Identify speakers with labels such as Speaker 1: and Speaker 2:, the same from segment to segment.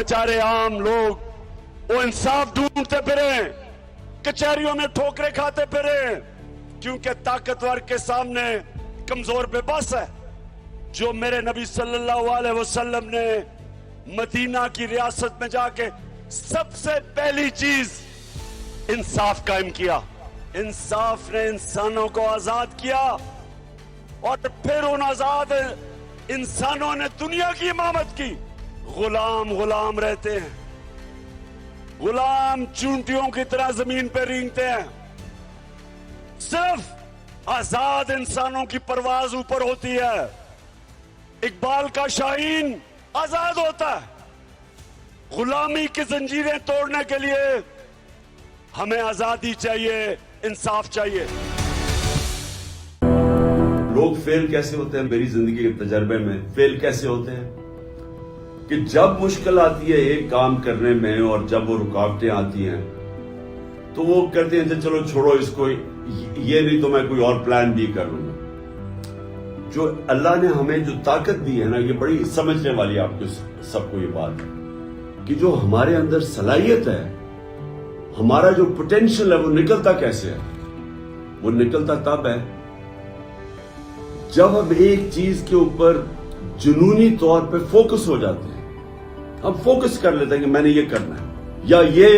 Speaker 1: बेचारे आम लोग वो इंसाफ ढूंढते फिरे, कचहरियों में ठोकरे खाते फिरे, क्योंकि ताकतवर के सामने कमजोर पे बस है। जो मेरे नबी सल्लल्लाहु अलैहि वसल्लम ने मदीना की रियासत में जाके सबसे पहली चीज इंसाफ कायम किया। इंसाफ ने इंसानों को आजाद किया और फिर उन आजाद इंसानों ने दुनिया की इमामत की। गुलाम गुलाम रहते हैं, गुलाम चूंटियों की तरह जमीन पे रेंगते हैं। सिर्फ आजाद इंसानों की परवाज ऊपर होती है। इकबाल का शाहीन आजाद होता है। गुलामी की जंजीरें तोड़ने के लिए हमें आजादी चाहिए, इंसाफ चाहिए।
Speaker 2: लोग फेल कैसे होते हैं? मेरी जिंदगी के तजर्बे में फेल कैसे होते हैं कि जब मुश्किल आती है एक काम करने में और जब वो रुकावटें आती हैं तो वो कहते हैं चलो छोड़ो इसको, ये नहीं तो मैं कोई और प्लान भी कर लूंगा। जो अल्लाह ने हमें जो ताकत दी है ना, ये बड़ी समझने वाली आपको सबको ये बात है कि जो हमारे अंदर सलाहियत है, हमारा जो पोटेंशियल है, वो निकलता कैसे है? वो निकलता तब है जब हम एक चीज के ऊपर जुनूनी तौर पे फोकस हो जाते हैं। हम फोकस कर लेते हैं कि मैंने ये करना है, या ये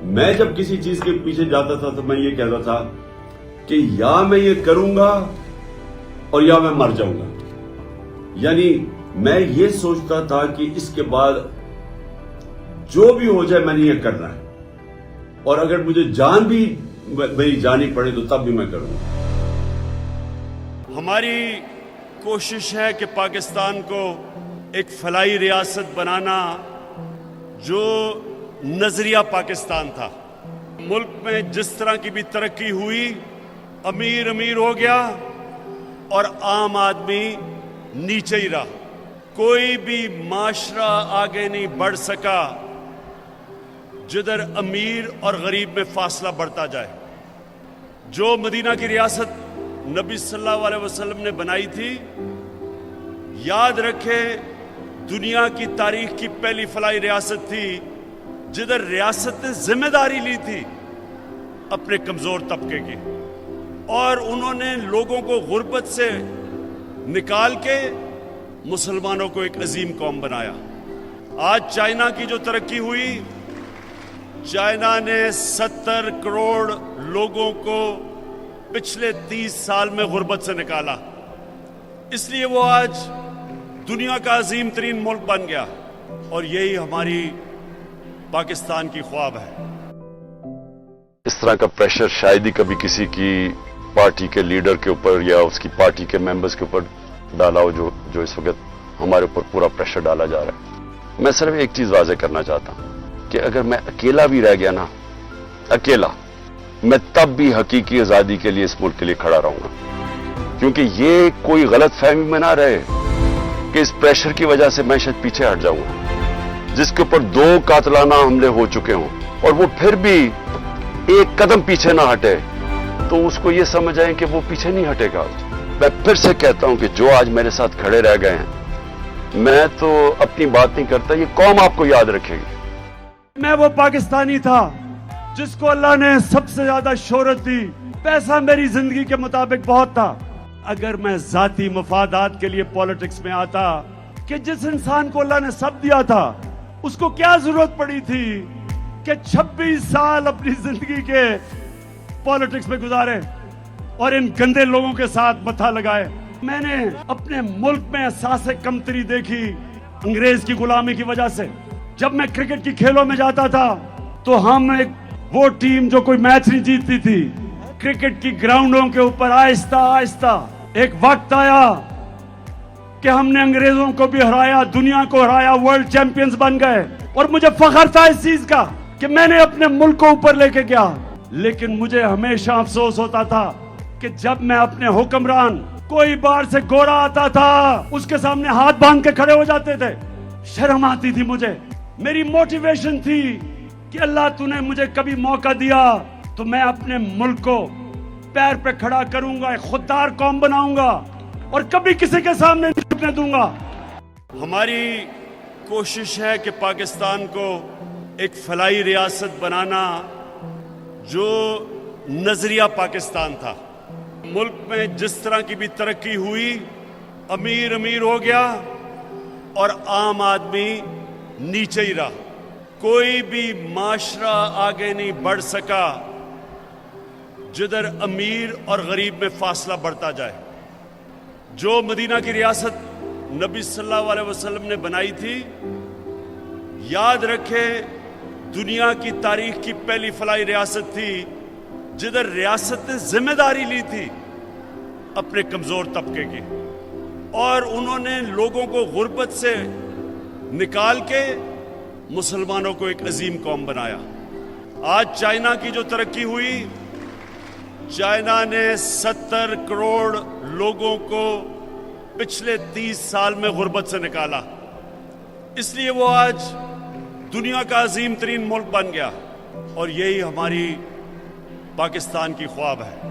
Speaker 2: मैं जब किसी चीज के पीछे जाता था तो मैं ये कहता था कि या मैं ये करूंगा और या मैं मर जाऊंगा। यानी मैं ये सोचता था कि इसके बाद जो भी हो जाए मैंने ये करना है, और अगर मुझे जान भी मेरी जानी पड़े तो तब भी मैं करूंगा।
Speaker 1: हमारी कोशिश है कि पाकिस्तान को एक फलाई रियासत बनाना जो नजरिया पाकिस्तान था। मुल्क में जिस तरह की भी तरक्की हुई, अमीर अमीर हो गया और आम आदमी नीचे ही रहा। कोई भी माशरा आगे नहीं बढ़ सका जिधर अमीर और गरीब में फासला बढ़ता जाए। जो मदीना की रियासत नबी सल्लल्लाहु अलैहि वसल्लम ने बनाई थी, याद रखे दुनिया की तारीख की पहली फलाई रियासत थी जिधर रियासत ने जिम्मेदारी ली थी अपने कमजोर तबके की, और उन्होंने लोगों को गुर्बत से निकाल के मुसलमानों को एक अजीम कौम बनाया। आज चाइना की जो तरक्की हुई, चाइना ने 70 करोड़ लोगों को पिछले 30 साल में गुर्बत से निकाला, इसलिए वो आज दुनिया का अजीम तरीन मुल्क बन गया, और यही हमारी पाकिस्तान की ख्वाब है।
Speaker 3: इस तरह का प्रेशर शायद ही कभी किसी की पार्टी के लीडर के ऊपर या उसकी पार्टी के मेंबर्स के ऊपर डाला हो जो इस वक्त हमारे ऊपर पूरा प्रेशर डाला जा रहा है। मैं सिर्फ एक चीज वाज़ेह करना चाहता हूं कि अगर मैं अकेला भी रह गया ना, अकेला, मैं तब भी हकीकी आजादी के लिए इस मुल्क के लिए खड़ा रहूंगा, क्योंकि ये कोई गलत फहमी में ना रहे कि इस प्रेशर की वजह से मैं शायद पीछे हट जाऊंगा। जिसके ऊपर 2 कातलाना हमले हो चुके हों और वो फिर भी एक कदम पीछे ना हटे, तो उसको ये समझ आए कि वो पीछे नहीं हटेगा। मैं फिर से कहता हूं कि जो आज मेरे साथ खड़े रह गए हैं, मैं तो अपनी बात नहीं करता, ये कौम आपको याद रखेगी।
Speaker 1: मैं वो पाकिस्तानी था जिसको अल्लाह ने सबसे ज्यादा शोहरत दी। पैसा मेरी जिंदगी के मुताबिक बहुत था। अगर मैं जाती मफादात के लिए पॉलिटिक्स में आता, कि जिस इंसान को अल्लाह ने सब दिया था, उसको क्या जरूरत पड़ी थी कि 26 साल अपनी जिंदगी के पॉलिटिक्स में गुजारे और इन गंदे लोगों के साथ मथा लगाए। मैंने अपने मुल्क में एहसास कमतरी देखी अंग्रेज की गुलामी की वजह से। जब मैं क्रिकेट की खेलों में जाता था तो हम वो टीम जो कोई मैच नहीं जीतती थी, क्रिकेट की ग्राउंडों के ऊपर आहिस्ता आहिस्ता एक वक्त आया कि हमने अंग्रेजों को भी हराया, दुनिया को हराया, वर्ल्ड चैंपियंस बन गए, और मुझे फख्र था इस चीज का कि मैंने अपने मुल्क को ऊपर लेके गया। लेकिन मुझे हमेशा अफसोस होता था कि जब मैं अपने हुक्मरान, कोई बाहर से गोरा आता था, उसके सामने हाथ बांध के खड़े हो जाते थे, शर्म आती थी मुझे। मेरी मोटिवेशन थी कि अल्लाह तूने मुझे कभी मौका दिया तो मैं अपने मुल्क को पैर पे खड़ा करूंगा, एक खुददार कौम बनाऊंगा और कभी किसी के सामने नहीं झुकने दूंगा। हमारी कोशिश है कि पाकिस्तान को एक फलाई रियासत बनाना जो नजरिया पाकिस्तान था। मुल्क में जिस तरह की भी तरक्की हुई, अमीर अमीर हो गया और आम आदमी नीचे ही रहा। कोई भी माशरा आगे नहीं बढ़ सका जिधर अमीर और गरीब में फासला बढ़ता जाए। जो मदीना की रियासत नबी सल्लल्लाहु अलैहि वसल्लम ने बनाई थी, याद रखें, दुनिया की तारीख की पहली फलाई रियासत थी जिधर रियासत ने जिम्मेदारी ली थी अपने कमजोर तबके की, और उन्होंने लोगों को गुर्बत से निकाल के मुसलमानों को एक अजीम कौम बनाया। आज चाइना की जो तरक्की हुई, चाइना ने 70 करोड़ लोगों को पिछले 30 साल में गुर्बत से निकाला, इसलिए वो आज दुनिया का अजीम तरीन मुल्क बन गया, और यही हमारी पाकिस्तान की ख्वाब है।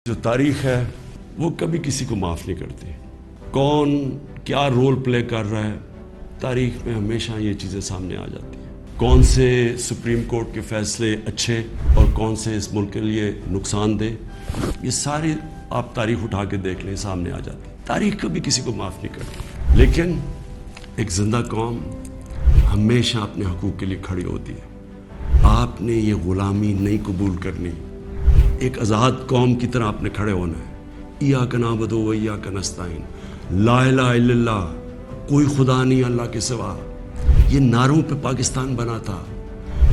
Speaker 2: जो तारीख है वो कभी किसी को माफ़ नहीं करती। कौन क्या रोल प्ले कर रहा है, तारीख में हमेशा ये चीज़ें सामने आ जाती हैं। कौन से सुप्रीम कोर्ट के फैसले अच्छे और कौन से इस मुल्क के लिए नुकसानदेह, ये सारी आप तारीख उठा के देख लें, सामने आ जाती है। तारीख कभी किसी को माफ़ नहीं करती, लेकिन एक जिंदा कौम हमेशा अपने हकूक़ के लिए खड़ी होती है। आपने ये ग़ुलामी नहीं कबूल करनी, एक आज़ाद कौम की तरह आपने खड़े होना है। इय्याका नअबुदु व इय्याका नस्तईन, ला इलाहा इल्लल्लाह, कोई खुदा नहीं अल्लाह के सिवा, ये नारों पे पाकिस्तान बना था।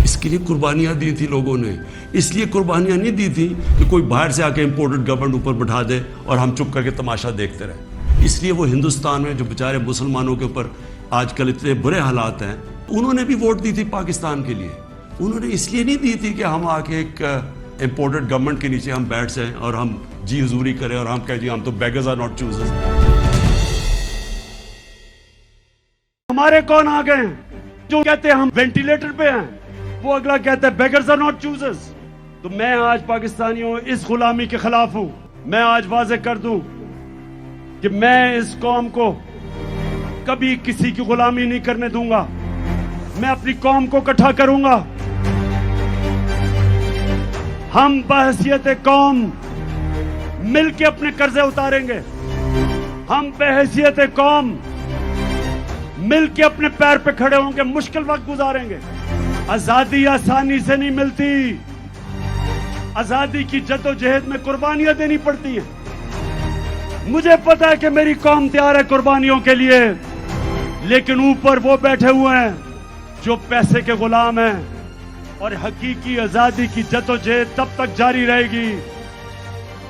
Speaker 2: इसके लिए कुर्बानियाँ दी थी लोगों ने। इसलिए कुर्बानियाँ नहीं दी थी कि कोई बाहर से आके इम्पोर्टेड गवर्नमेंट ऊपर बैठा दे और हम चुप करके तमाशा देखते रहे। इसलिए वो हिंदुस्तान में जो बेचारे मुसलमानों के ऊपर आजकल इतने बुरे हालात हैं, उन्होंने भी वोट दी थी पाकिस्तान के लिए। उन्होंने इसलिए नहीं दी थी कि हम आके एक इम्पोर्टेड गवर्नमेंट के नीचे हम बैठ जाएं और हम जी हुजूरी करें और हम कहें जी हम तो बेगर्स आर नॉट चूजर्स।
Speaker 1: हमारे कौन आ गए जो कहते हैं हम वेंटिलेटर पे हैं, वो अगला कहता है बेगर्स आर नॉट चूजर्स। तो मैं आज पाकिस्तानियों इस गुलामी के खिलाफ हूं। मैं आज वाजे कर दूं कि मैं इस कौम को कभी किसी की गुलामी नहीं करने दूंगा। मैं अपनी कौम को इकट्ठा करूंगा। हम बहैसियत कौम मिल के अपने कर्जे उतारेंगे। हम बहैसियत कौम मिल के अपने पैर पे खड़े होंगे, मुश्किल वक्त गुजारेंगे। आजादी आसानी से नहीं मिलती, आजादी की जद्दोजहद में कुर्बानियां देनी पड़ती हैं। मुझे पता है कि मेरी कौम तैयार है कुर्बानियों के लिए, लेकिन ऊपर वो बैठे हुए हैं जो पैसे के गुलाम हैं, और हकीकी आजादी की जद्दोजहद तब तक जारी रहेगी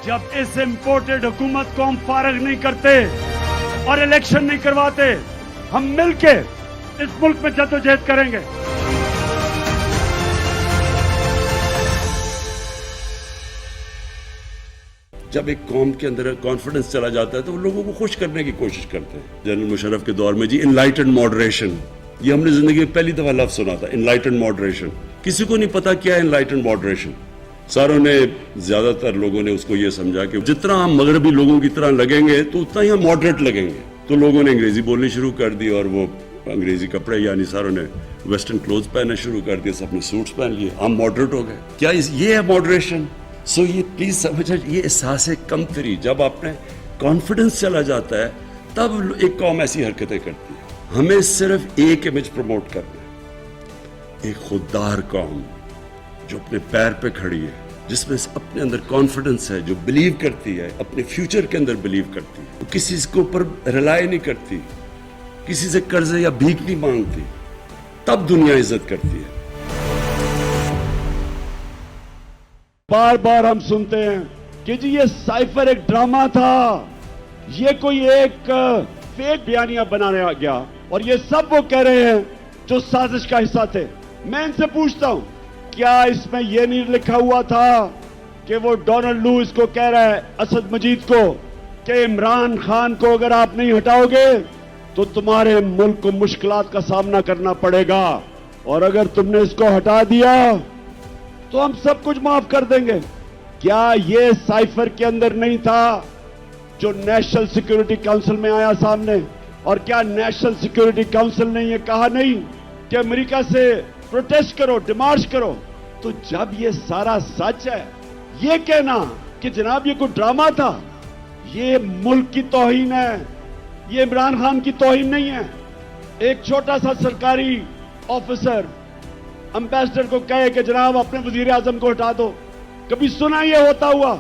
Speaker 1: जब इस इंपोर्टेड हुकूमत को हम फारग नहीं करते और इलेक्शन नहीं करवाते। हम मिलके इस मुल्क में जद्दोजहद करेंगे।
Speaker 2: जब एक कौम के अंदर कॉन्फिडेंस चला जाता है तो वो लोगों को खुश करने की कोशिश करते हैं। जनरल मुशर्रफ के दौर में जी इनलाइटेंड मॉडरेशन, ये हमने जिंदगी में पहली दफा लफ्ज सुना था, इनलाइटेंड मॉडरेशन। किसी को नहीं पता क्या है इनलाइटेंड मॉडरेशन। सारों ने, ज्यादातर लोगों ने उसको ये समझा कि जितना हम मगरबी लोगों की तरह लगेंगे तो उतना ही हम मॉडरेट लगेंगे। तो लोगों ने अंग्रेजी बोलनी शुरू कर दी और वो अंग्रेजी कपड़े, यानी सारों ने वेस्टर्न क्लोथ पहनना शुरू कर दिए, सबने सूट्स पहन लिए, हम मॉडरेट हो गए। क्या ये है मॉडरेशन? सो ये प्लीज समझ, ये एहसास कम फिरी जब आपने कॉन्फिडेंस चला जाता है तब एक कौम ऐसी हरकतें करती है। हमें सिर्फ एक इमेज प्रमोट करना है, एक खुददार कौम जो अपने पैर पे खड़ी है, जिसमें अपने अंदर कॉन्फिडेंस है, जो बिलीव करती है, अपने फ्यूचर के अंदर बिलीव करती है, वो किसी के ऊपर रिलाय नहीं करती, किसी से कर्ज या भीख नहीं मांगती, तब दुनिया इज्जत करती है।
Speaker 1: बार बार हम सुनते हैं कि जी ये साइफर एक ड्रामा था, ये कोई एक फेक बयानिया बनाया गया, और ये सब वो कह रहे हैं जो साजिश का हिस्सा थे। मैं इनसे पूछता हूं, क्या इसमें यह नहीं लिखा हुआ था कि वो डोनाल्ड लुइस को कह रहा है, असद मजीद को, कि इमरान खान को अगर आप नहीं हटाओगे तो तुम्हारे मुल्क को मुश्किलात का सामना करना पड़ेगा, और अगर तुमने इसको हटा दिया तो हम सब कुछ माफ कर देंगे। क्या ये साइफर के अंदर नहीं था जो नेशनल सिक्योरिटी काउंसिल में आया सामने? और क्या नेशनल सिक्योरिटी काउंसिल ने ये कहा नहीं कि अमेरिका से प्रोटेस्ट करो, डिमार्च करो? तो जब ये सारा सच है, ये कहना कि जनाब ये कोई ड्रामा था, ये मुल्क की तौहीन है, ये इमरान खान की तौहीन नहीं है। एक छोटा सा सरकारी ऑफिसर एम्बेसडर को कहे कि जनाब अपने वजीर आजम को हटा दो, कभी सुना ये होता हुआ?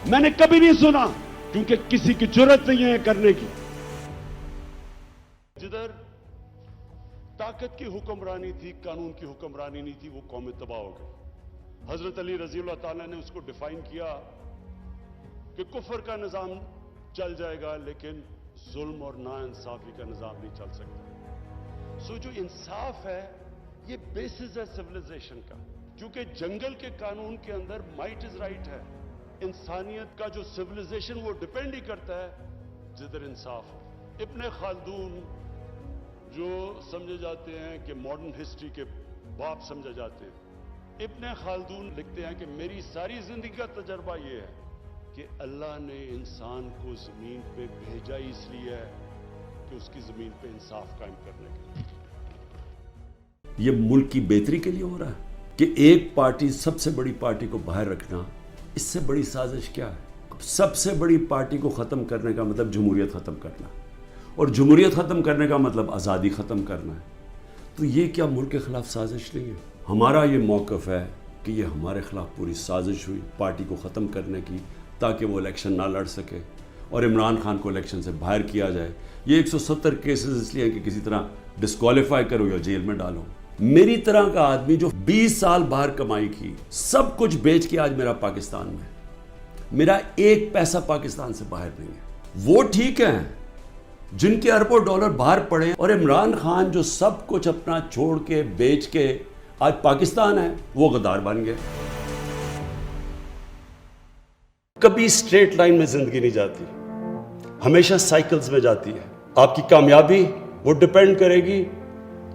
Speaker 1: मैंने कभी नहीं सुना, क्योंकि किसी की जरूरत नहीं है करने की। जिधर ताकत की हुक्मरानी थी, कानून की हुक्मरानी नहीं थी, वो कौम तबाह हो गई। हजरत अली रजी अल्लाह ताला ने उसको डिफाइन किया कि कुफर का निजाम चल जाएगा, लेकिन जुल्म और नाइंसाफी का निजाम नहीं चल सकता। सो जो इंसाफ है, ये बेसिस है सिविलाइजेशन का, क्योंकि जंगल के कानून के अंदर माइट इज राइट है। इंसानियत का जो सिविलाइजेशन वो डिपेंड ही करता है जिधर इंसाफ हो। इब्ने खालदून जो समझे जाते हैं कि मॉडर्न हिस्ट्री के बाप समझे जाते हैं, इब्ने खालदून लिखते हैं कि मेरी सारी जिंदगी का तजर्बा ये है कि अल्लाह ने इंसान को जमीन पे भेजा इसलिए है कि उसकी जमीन पे इंसाफ कायम करने के लिए।
Speaker 2: ये मुल्क की बेहतरी के लिए हो रहा है कि एक पार्टी, सबसे बड़ी पार्टी को बाहर रखना, इससे बड़ी साजिश क्या है? सबसे बड़ी पार्टी को ख़त्म करने का मतलब जमहूरियत ख़त्म करना, और जमहूरियत ख़त्म करने का मतलब आज़ादी ख़त्म करना है। तो ये क्या मुल्क के ख़िलाफ़ साजिश नहीं है? हमारा ये मौक़िफ़ है कि ये हमारे ख़िलाफ़ पूरी साजिश हुई पार्टी को ख़त्म करने की, ताकि वो इलेक्शन ना लड़ सके और इमरान खान को इलेक्शन से बाहर किया जाए। ये 170 केसेस इसलिए हैं कि किसी तरह डिस्क्वालीफाई करो या जेल में डालो। मेरी तरह का आदमी जो 20 साल बाहर कमाई की, सब कुछ बेच के आज मेरा पाकिस्तान में, मेरा एक पैसा पाकिस्तान से बाहर नहीं है। वो ठीक है जिनके अरबों डॉलर बाहर पड़े, और इमरान खान जो सब कुछ अपना छोड़ के बेच के आज पाकिस्तान है, वो गद्दार बन गए। कभी स्ट्रेट लाइन में जिंदगी नहीं जाती, हमेशा साइकिल्स में जाती है। आपकी कामयाबी वो डिपेंड करेगी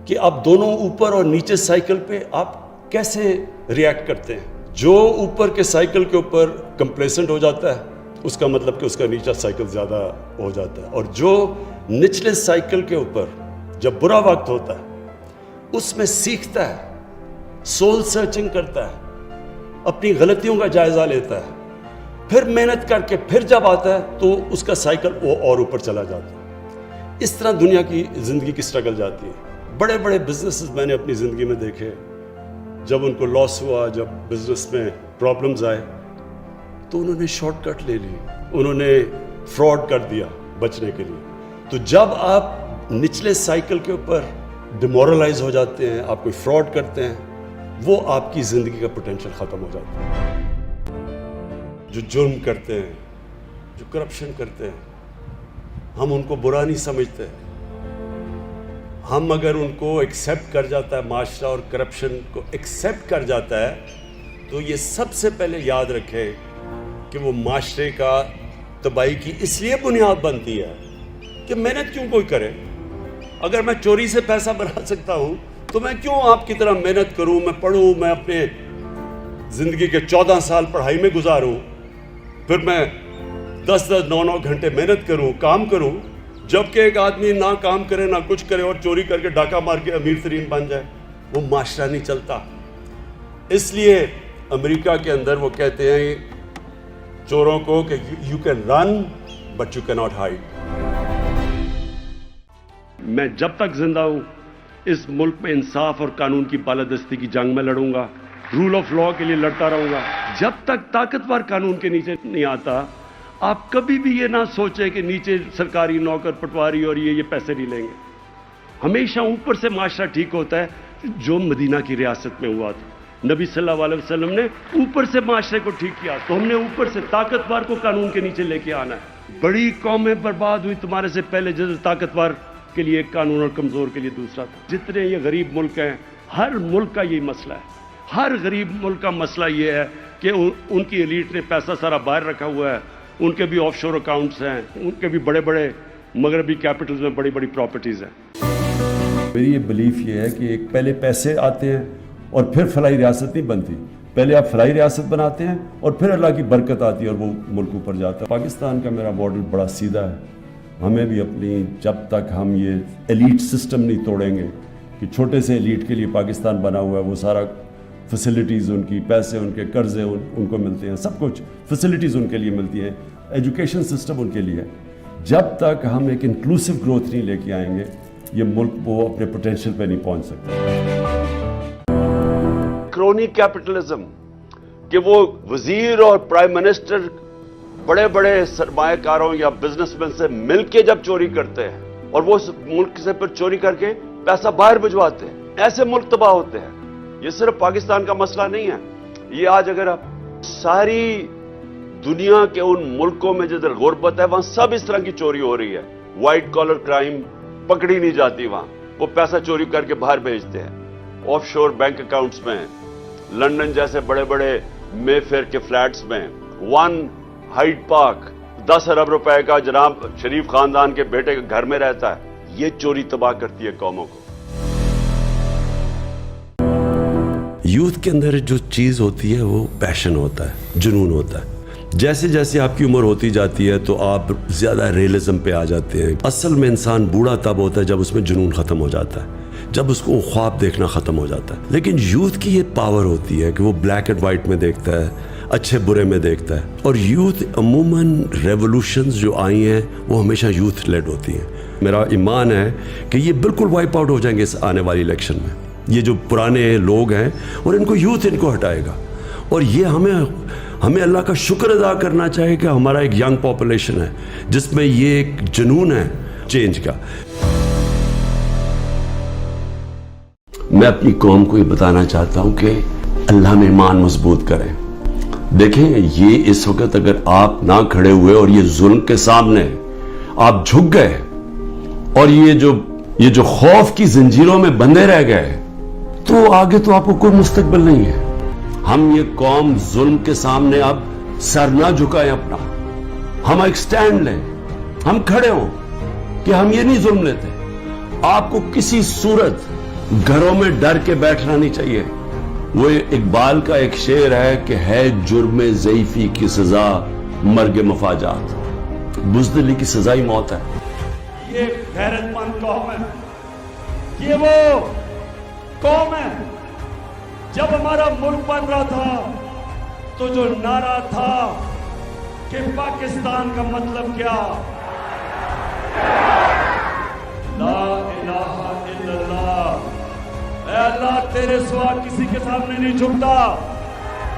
Speaker 2: कि आप दोनों ऊपर और नीचे साइकिल पे आप कैसे रिएक्ट करते हैं। जो ऊपर के साइकिल के ऊपर कंप्लेसेंट हो जाता है, उसका मतलब कि उसका नीचा साइकिल ज़्यादा हो जाता है, और जो निचले साइकिल के ऊपर जब बुरा वक्त होता है उसमें सीखता है, सोल सर्चिंग करता है, अपनी गलतियों का जायज़ा लेता है, फिर मेहनत करके फिर जब आता है तो उसका साइकिल वो और ऊपर चला जाता है। इस तरह दुनिया की ज़िंदगी की स्ट्रगल जाती है। बड़े बड़े बिजनेसेस मैंने अपनी ज़िंदगी में देखे, जब उनको लॉस हुआ, जब बिजनेस में प्रॉब्लम्स आए, तो उन्होंने शॉर्टकट ले ली, उन्होंने फ्रॉड कर दिया बचने के लिए। तो जब आप निचले साइकिल के ऊपर डिमोरलाइज हो जाते हैं, आप कोई फ्रॉड करते हैं, वो आपकी ज़िंदगी का पोटेंशियल ख़त्म हो जाता है। जो जुर्म करते हैं, जो करप्शन करते हैं, हम उनको बुरा नहीं समझते। हम अगर उनको एक्सेप्ट कर जाता है माशरा, और करप्शन को एक्सेप्ट कर जाता है, तो ये सबसे पहले याद रखे कि वो माशरे का तबाही की इसलिए बुनियाद बनती है कि मेहनत क्यों कोई करे। अगर मैं चोरी से पैसा बना सकता हूँ तो मैं क्यों आपकी तरह मेहनत करूँ, मैं पढ़ूँ, मैं अपने ज़िंदगी के 14 साल पढ़ाई में गुजारूँ, फिर मैं 10-10, 9-9 घंटे मेहनत करूँ, काम करूँ, जबकि एक आदमी ना काम करे ना कुछ करे और चोरी करके डाका मार के अमीर तरीन बन जाए। वो माशरा नहीं चलता। इसलिए अमेरिका के अंदर वो कहते हैं चोरों को कि you can run but you can not hide.
Speaker 1: मैं जब तक जिंदा हूं इस मुल्क में इंसाफ और कानून की बालादस्ती की जंग में लड़ूंगा, रूल ऑफ लॉ के लिए लड़ता रहूंगा। जब तक ताकतवर कानून के नीचे नहीं आता, आप कभी भी ये ना सोचें कि नीचे सरकारी नौकर पटवारी और ये पैसे नहीं लेंगे। हमेशा ऊपर से माशरा ठीक होता है, जो मदीना की रियासत में हुआ था। नबी सल्लल्लाहु अलैहि वसल्लम ने ऊपर से माशरे को ठीक किया, तो हमने ऊपर से ताकतवर को कानून के नीचे लेके आना है। बड़ी कौमें बर्बाद हुई तुम्हारे से पहले, जैसे ताकतवर के लिए एक कानून और कमज़ोर के लिए दूसरा था। जितने ये गरीब मुल्क हैं, हर मुल्क का यही मसला है। हर गरीब मुल्क का मसला ये है कि उनकी एलीट ने पैसा सारा बाहर रखा हुआ है, उनके भी ऑफशोर अकाउंट्स हैं, उनके भी बड़े बड़े मगरबी कैपिटल्स में बड़ी बड़ी प्रॉपर्टीज़ हैं।
Speaker 4: मेरी ये बिलीफ ये है कि एक पहले पैसे आते हैं और फिर फलाई रियासत नहीं बनती। पहले आप फलाई रियासत बनाते हैं और फिर अल्लाह की बरकत आती है और वो मुल्क ऊपर जाता है। पाकिस्तान का मेरा मॉडल बड़ा सीधा है। हमें भी अपनी, जब तक हम ये एलीट सिस्टम नहीं तोड़ेंगे कि छोटे से एलीट के लिए पाकिस्तान बना हुआ है, वो सारा फैसिलिटीज़ उनकी, पैसे उनके, कर्जे उनको मिलते हैं, सब कुछ फैसिलिटीज़ उनके लिए मिलती हैं, एजुकेशन सिस्टम उनके लिए है। जब तक हम एक इंक्लूसिव ग्रोथ नहीं लेके आएंगे, ये मुल्क वो अपने पोटेंशियल पे नहीं पहुंच सकता।
Speaker 3: क्रोनी कैपिटलिज्म कि वो वजीर और प्राइम मिनिस्टर बड़े बड़े सरमायाकारों या बिजनेसमैन से मिलके जब चोरी करते हैं और वो मुल्क से फिर चोरी करके पैसा बाहर भिजवाते हैं, ऐसे मुल्क तबाह होते हैं। ये सिर्फ पाकिस्तान का मसला नहीं है, ये आज अगर आप सारी दुनिया के उन मुल्कों में जिधर गुर्बत है वहां सब इस तरह की चोरी हो रही है। व्हाइट कॉलर क्राइम पकड़ी नहीं जाती, वहां वो पैसा चोरी करके बाहर भेजते हैं, ऑफशोर बैंक अकाउंट्स में, लंदन जैसे बड़े बड़े मेफेयर के फ्लैट्स में, वन हाइड पार्क 10 अरब रुपए का जनाब शरीफ खानदान के बेटे के घर में रहता है। ये चोरी तबाह करती है कौमों को।
Speaker 5: यूथ के अंदर जो चीज़ होती है वो पैशन होता है, जुनून होता है। जैसे जैसे आपकी उम्र होती जाती है तो आप ज़्यादा रियलिज्म पे आ जाते हैं। असल में इंसान बूढ़ा तब होता है जब उसमें जुनून ख़त्म हो जाता है, जब उसको ख्वाब देखना ख़त्म हो जाता है। लेकिन यूथ की ये पावर होती है कि वो ब्लैक एंड वाइट में देखता है, अच्छे बुरे में देखता है। और यूथ अमूमन रेवोल्यूशंस जो आई हैं वो हमेशा यूथ लेड होती हैं। मेरा ईमान है कि ये बिल्कुल वाइप आउट हो जाएंगे इस आने वाली इलेक्शन में। ये जो पुराने लोग हैं और इनको यूथ इनको हटाएगा। और ये हमें अल्लाह का शुक्र अदा करना चाहिए कि हमारा एक यंग पॉपुलेशन है जिसमें ये एक जुनून है चेंज का। मैं अपनी कौम को ये बताना चाहता हूं कि अल्लाह में ईमान मजबूत करें। देखें, ये इस वक्त अगर आप ना खड़े हुए और ये जुल्म के सामने आप झुक गए और ये जो खौफ की जंजीरों में बंधे रह गए, तो आगे तो आपको कोई मुस्तकबिल नहीं है। हम ये कौम जुल्म के सामने अब सर ना झुकाएं अपना, हम एक स्टैंड लें, हम खड़े हों कि हम ये नहीं जुल्म लेते। आपको किसी सूरत घरों में डर के बैठना नहीं चाहिए। वो इकबाल का एक शेर है कि है जुर्म ज़ईफ़ी की सजा मर्ग मफाजात, बुज़दिली की सजा ही मौत है।
Speaker 1: ये गैरतमंद कौम है, ये वो कौम है। जब हमारा मुल्क बन रहा था तो जो नारा था कि पाकिस्तान का मतलब क्या, ला इलाहा इल्लल्लाह, ऐ अल्लाह तेरे सिवा किसी के सामने नहीं झुकता,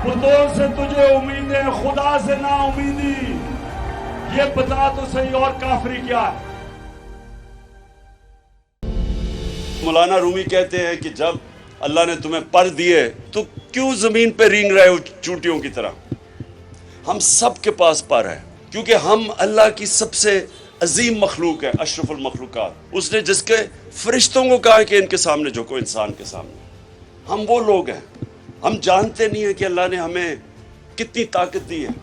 Speaker 1: बुतों से तुझे उम्मीद है, खुदा से ना उम्मीदी। ये बता तो सही और काफरी क्या है।
Speaker 2: मौलाना रूमी कहते हैं कि जब अल्लाह ने तुम्हें पर दिए तो क्यों जमीन पे रेंग रहे हो चूंटियों की तरह। हम सब के पास पर है क्योंकि हम अल्लाह की सबसे अजीम मखलूक है, अशरफुल मखलूकात। उसने जिसके फरिश्तों को कहा कि इनके सामने झुको, इंसान के सामने। हम वो लोग हैं, हम जानते नहीं है कि अल्लाह ने हमें कितनी ताकत दी है।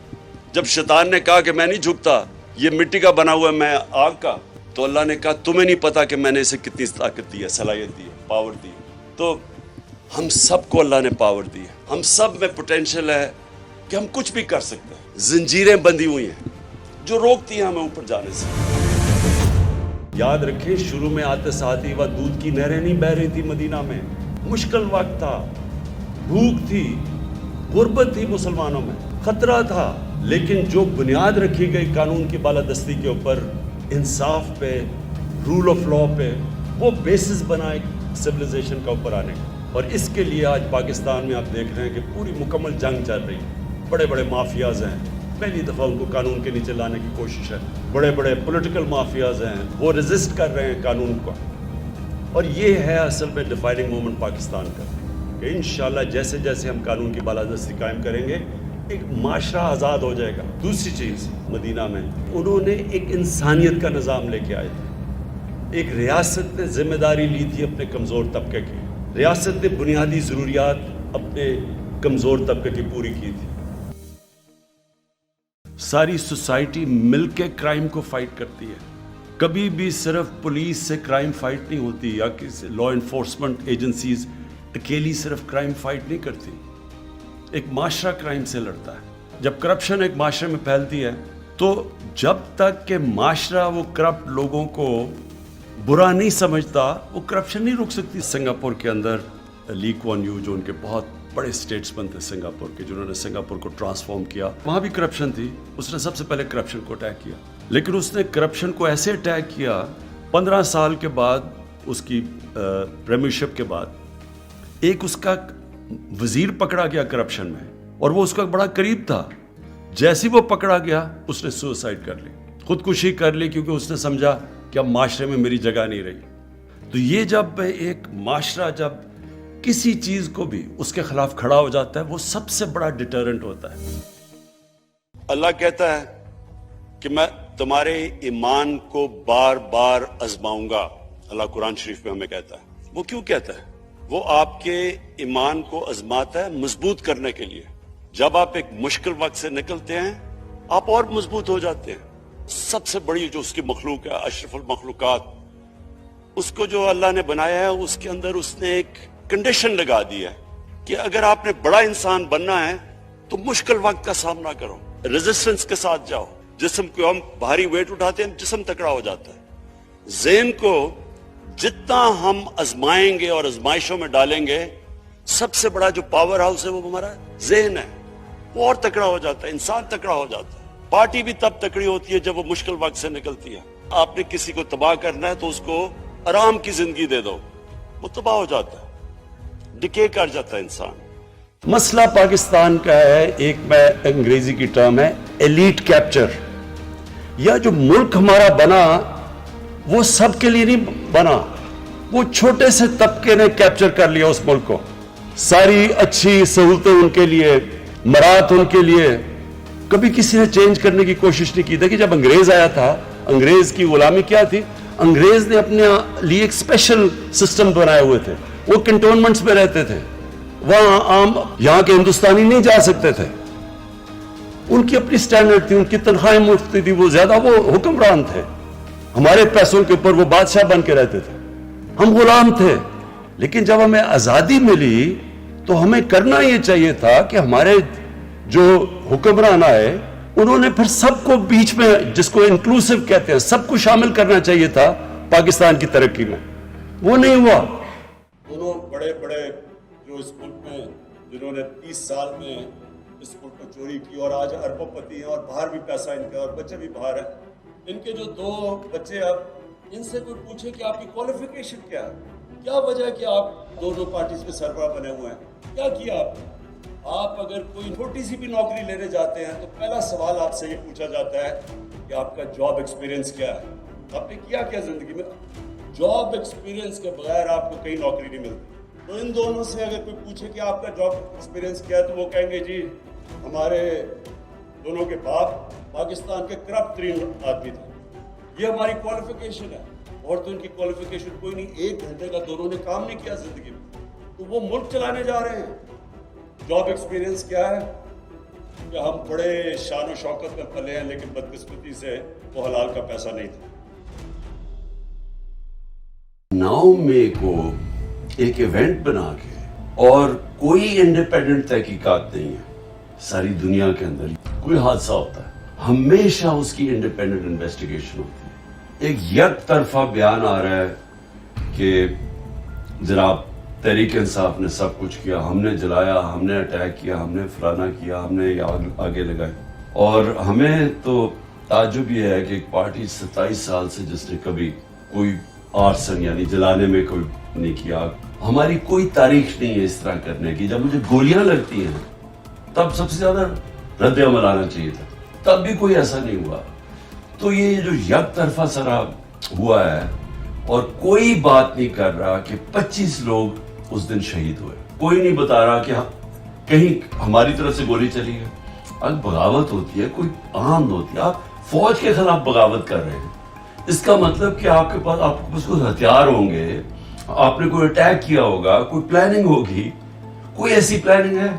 Speaker 2: जब शैतान ने कहा कि मैं नहीं झुकता, ये मिट्टी का बना हुआ है, मैं आग का, तो अल्लाह ने कहा तुम्हें नहीं पता कि मैंने इसे कितनी ताकत दी है, सलाहियत दी है, पावर दी है। तो हम सबको अल्लाह ने पावर दी है, हम सब में पोटेंशियल है कि हम कुछ भी कर सकते हैं। जंजीरें बंधी हुई हैं जो रोकती हैं हमें ऊपर जाने से। याद रखें, शुरू में आते साथ ही वह दूध की नहरें नहीं बह रही थी मदीना में। मुश्किल वक्त था, भूख थी, गुर्बत थी, मुसलमानों में खतरा था, लेकिन जो बुनियाद रखी गई कानून की बालादस्ती के ऊपर, इंसाफ पे, रूल ऑफ लॉ पे, वो बेसिस बना एक सिविलाइजेशन का ऊपर आने का। और इसके लिए आज पाकिस्तान में आप देख रहे हैं कि पूरी मुकम्मल जंग चल रही है। बड़े बड़े माफियाज हैं, पहली दफ़ा उनको कानून के नीचे लाने की कोशिश है। बड़े बड़े पॉलिटिकल माफियाज हैं, वो रेजिस्ट कर रहे हैं कानून को। और ये है असल में डिफाइनिंग मोमेंट पाकिस्तान का।
Speaker 1: کہ انشاءاللہ جیسے جیسے ہم قانون کی بالادستی قائم کریں گے ایک معاشرہ آزاد ہو جائے گا. دوسری چیز مدینہ میں انہوں نے ایک انسانیت کا نظام لے کے آئے تھے. ایک ریاست نے ذمہ داری لی تھی اپنے کمزور طبقے کی. ریاست نے بنیادی ضروریات اپنے کمزور طبقے کی پوری کی تھی. ساری سوسائٹی مل کے کرائم کو فائٹ کرتی ہے. کبھی بھی صرف پولیس سے کرائم فائٹ نہیں ہوتی یا کسی لا انفورسمنٹ ایجنسیز اکیلی صرف کرائم فائٹ نہیں کرتی. ایک معاشرہ کرائم سے لڑتا ہے. جب کرپشن ایک معاشرے میں پھیلتی ہے تو جب تک کہ معاشرہ وہ کرپٹ لوگوں کو برا نہیں سمجھتا وہ کرپشن نہیں روک سکتی. سنگاپور کے اندر لی کوان یو جو ان کے بہت بڑے اسٹیٹسمین تھے سنگاپور کے, جنہوں نے سنگاپور کو ٹرانسفارم کیا, وہاں بھی کرپشن تھی. اس نے سب سے پہلے کرپشن کو اٹیک کیا, لیکن اس نے کرپشن کو ایسے اٹیک کیا 15 سال کے بعد اس کی پریمیئرشپ کے بعد ایک اس کا وزیر پکڑا گیا کرپشن میں اور وہ اس کا بڑا قریب تھا. جیسے وہ پکڑا گیا اس نے سوسائڈ کر لی, خودکشی کر لی, کیونکہ اس نے سمجھا کہ اب معاشرے میں میری جگہ نہیں رہی. تو یہ جب ایک معاشرہ جب کسی چیز کو بھی اس کے خلاف کھڑا ہو جاتا ہے وہ سب سے بڑا ڈیٹرنٹ ہوتا ہے. اللہ کہتا ہے کہ میں تمہارے ایمان کو بار بار آزماؤں گا. اللہ قرآن شریف میں ہمیں کہتا ہے. وہ کیوں کہتا ہے؟ وہ آپ کے ایمان کو آزماتا ہے مضبوط کرنے کے لیے. جب آپ ایک مشکل وقت سے نکلتے ہیں آپ اور مضبوط ہو جاتے ہیں. سب سے بڑی جو اس کی مخلوق ہے اشرف المخلوقات, اس کو جو اللہ نے بنایا ہے اس کے اندر اس نے ایک کنڈیشن لگا دی ہے کہ اگر آپ نے بڑا انسان بننا ہے تو مشکل وقت کا سامنا کرو, ریزسٹنس کے ساتھ جاؤ. جسم کو ہم بھاری ویٹ اٹھاتے ہیں جسم تکڑا ہو جاتا ہے. ذہن کو جتنا ہم آزمائیں گے اور آزمائشوں میں ڈالیں گے سب سے بڑا جو پاور ہاؤس ہے وہ ہمارا ذہن ہے, وہ اور تکڑا ہو جاتا ہے, انسان تکڑا ہو جاتا ہے. پارٹی بھی تب تکڑی ہوتی ہے جب وہ مشکل وقت سے نکلتی ہے. آپ نے کسی کو تباہ کرنا ہے تو اس کو آرام کی زندگی دے دو, وہ تباہ ہو جاتا ہے, ڈکے کر جاتا ہے انسان. مسئلہ پاکستان کا ہے, ایک میں انگریزی کی ٹرم ہے ایلیٹ کیپچر. یا جو ملک ہمارا بنا وہ سب کے لیے نہیں بنا, وہ چھوٹے سے طبقے نے کیپچر کر لیا اس ملک کو. ساری اچھی سہولتیں ان کے لیے, مرات ان کے لیے. کبھی کسی نے چینج کرنے کی کوشش نہیں کی. دیکھیں جب انگریز آیا تھا, انگریز کی غلامی کیا تھی؟ انگریز نے اپنے لیے ایک اسپیشل سسٹم بنائے ہوئے تھے. وہ کنٹونمنٹس میں رہتے تھے, وہاں عام یہاں کے ہندوستانی نہیں جا سکتے تھے. ان کی اپنی سٹینڈرڈ تھی, ان کی تنخواہیں مفت تھی, وہ زیادہ وہ حکمران تھے. ہمارے پیسوں کے اوپر وہ بادشاہ بن کے رہتے تھے, ہم غلام تھے. لیکن جب ہمیں آزادی ملی تو ہمیں کرنا یہ چاہیے تھا کہ ہمارے جو حکمران آئے انہوں نے پھر سب کو بیچ میں, جس کو انکلوسیو کہتے ہیں, سب کو شامل کرنا چاہیے تھا پاکستان کی ترقی میں. وہ نہیں ہوا.
Speaker 6: دونوں بڑے بڑے جو اس ملک میں جنہوں نے 30 سال میں اس ملک کو چوری کی اور آج اربوں پتی ہیں اور باہر بھی پیسہ ان کا اور بچے بھی باہر ہیں. ان کے جو 2 بچے, اب ان سے کوئی پوچھے کہ آپ کی کوالیفیکیشن کیا ہے, کیا وجہ ہے کہ آپ دونوں پارٹیز میں سربراہ بنے ہوئے ہیں, کیا کیا آپ نے؟ آپ اگر کوئی چھوٹی سی بھی نوکری لینے جاتے ہیں تو پہلا سوال آپ سے یہ پوچھا جاتا ہے کہ آپ کا جاب ایکسپیرینس کیا ہے, آپ نے کیا کیا زندگی میں. جاب ایکسپیرینس کے بغیر آپ کو کہیں نوکری نہیں ملتی. تو ان دونوں سے اگر کوئی پوچھے کہ آپ کا جاب ایکسپیرینس کیا ہے تو وہ کہیں گے جی ہمارے دونوں کے باپ پاکستان کے کرپٹ ترین آدمی تھے, یہ ہماری کوالیفیکیشن ہے. اور تو ان کی کوالیفیکیشن کوئی نہیں, 1 گھنٹے کا دونوں نے کام نہیں کیا زندگی میں, تو وہ ملک چلانے جا رہے ہیں. جاب ایکسپیرینس کیا ہے کہ ہم بڑے شان و شوکت میں پلے ہیں لیکن بدقسمتی سے وہ حلال کا پیسہ نہیں تھا.
Speaker 5: 9 مئی کو ایک ایونٹ بنا کے, اور کوئی انڈیپینڈنٹ تحقیقات نہیں ہے ساری دنیا کے اندر. کوئی حادثہ ہوتا ہے ہمیشہ اس کی انڈیپینڈنٹ انویسٹیگیشن ہوتی ہے. ایک یک طرفہ بیان آ رہا ہے کہ جناب تحریک انصاف نے سب کچھ کیا, ہم نے جلایا, ہم نے اٹیک کیا, ہم نے فلانا کیا, ہم نے آگے لگائی. اور ہمیں تو تعجب یہ ہے کہ ایک پارٹی 27 سال سے جس نے کبھی کوئی آرسن یعنی جلانے میں کوئی نہیں کیا, ہماری کوئی تاریخ نہیں ہے اس طرح کرنے کی. جب مجھے گولیاں لگتی ہیں تب سب سے زیادہ رد عمل آنا چاہیے تھا, تب بھی کوئی ایسا نہیں ہوا. تو یہ جو یک طرفہ سرا ہوا ہے اور کوئی بات نہیں کر رہا کہ 25 لوگ اس دن شہید ہوئے. کوئی نہیں بتا رہا کہ کہیں ہماری طرف سے گولی چلی ہے. اگر بغاوت ہوتی ہے کوئی عام ہوتی ہے, آپ فوج کے خلاف بغاوت کر رہے ہیں, اس کا مطلب کہ آپ کے پاس کوئی ہتھیار ہوں گے, آپ نے کوئی اٹیک کیا ہوگا, کوئی پلاننگ ہوگی. کوئی ایسی پلاننگ ہے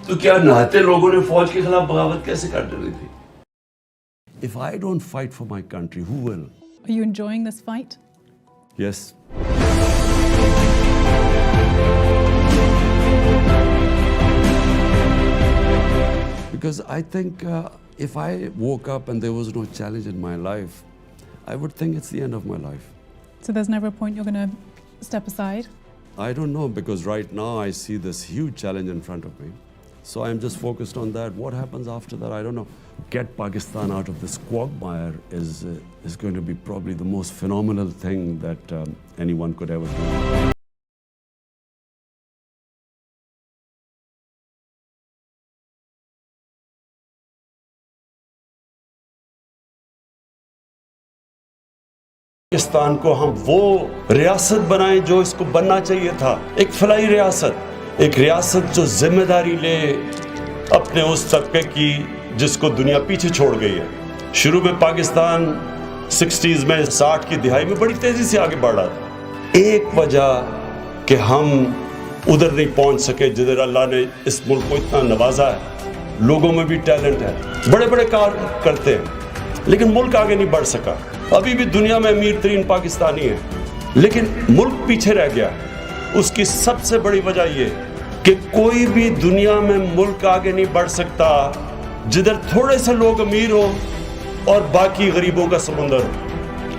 Speaker 5: تو کیا نہاتے لوگوں نے فوج کے خلاف بغاوت کیسے کر ڈالی تھی؟
Speaker 4: If I don't fight for my country, who will?
Speaker 7: Are you enjoying this fight?
Speaker 4: Yes. Because I think if I woke up and there was no challenge in my life, I would think it's the end of my life.
Speaker 7: So there's never a point you're going to step aside?
Speaker 4: I don't know, because right now I see this huge challenge in front of me. So I'm just focused on that. What happens after that, I don't know. Get Pakistan out of this quagmire is going to be probably the most phenomenal thing that anyone could ever do. Pakistan کو ہم وہ ریاست بنائیں جو اس کو بننا چاہیے تھا. ایک فلاحی ریاست, ایک ریاست جو ذمہ داری لے اپنے اس طبقے کی جس کو دنیا پیچھے چھوڑ گئی ہے. شروع میں پاکستان 60s میں 60 کی دہائی میں بڑی تیزی سے آگے بڑھ رہا تھا. ایک وجہ کہ ہم ادھر نہیں پہنچ سکے جدھر اللہ نے اس ملک کو اتنا نوازا ہے. لوگوں میں بھی ٹیلنٹ ہے, بڑے بڑے کار کرتے ہیں, لیکن ملک آگے نہیں بڑھ سکا. ابھی بھی دنیا میں امیر ترین پاکستانی ہیں, لیکن ملک پیچھے رہ گیا. اس کی سب سے بڑی وجہ یہ کہ کوئی بھی دنیا میں ملک آگے نہیں بڑھ سکتا جدھر تھوڑے سے لوگ امیر ہو اور باقی غریبوں کا سمندر ہو.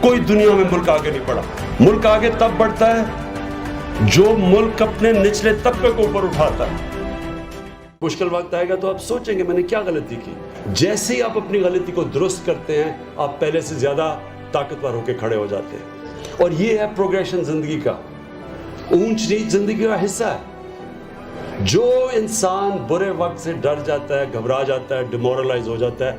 Speaker 4: کوئی دنیا میں ملک آگے نہیں بڑھا. ملک آگے تب بڑھتا ہے جو ملک اپنے نچلے طبقے کو اوپر اٹھاتا ہے. مشکل وقت آئے گا تو آپ سوچیں گے میں نے کیا غلطی کی. جیسے ہی آپ اپنی غلطی کو درست کرتے ہیں آپ پہلے سے زیادہ طاقتور ہو کے کھڑے ہو جاتے ہیں. اور یہ ہے پروگریشن زندگی کا. اونچ نیچ زندگی کا حصہ ہے. جو انسان برے وقت سے ڈر جاتا ہے, گھبرا جاتا ہے, ڈیمورلائز ہو جاتا ہے,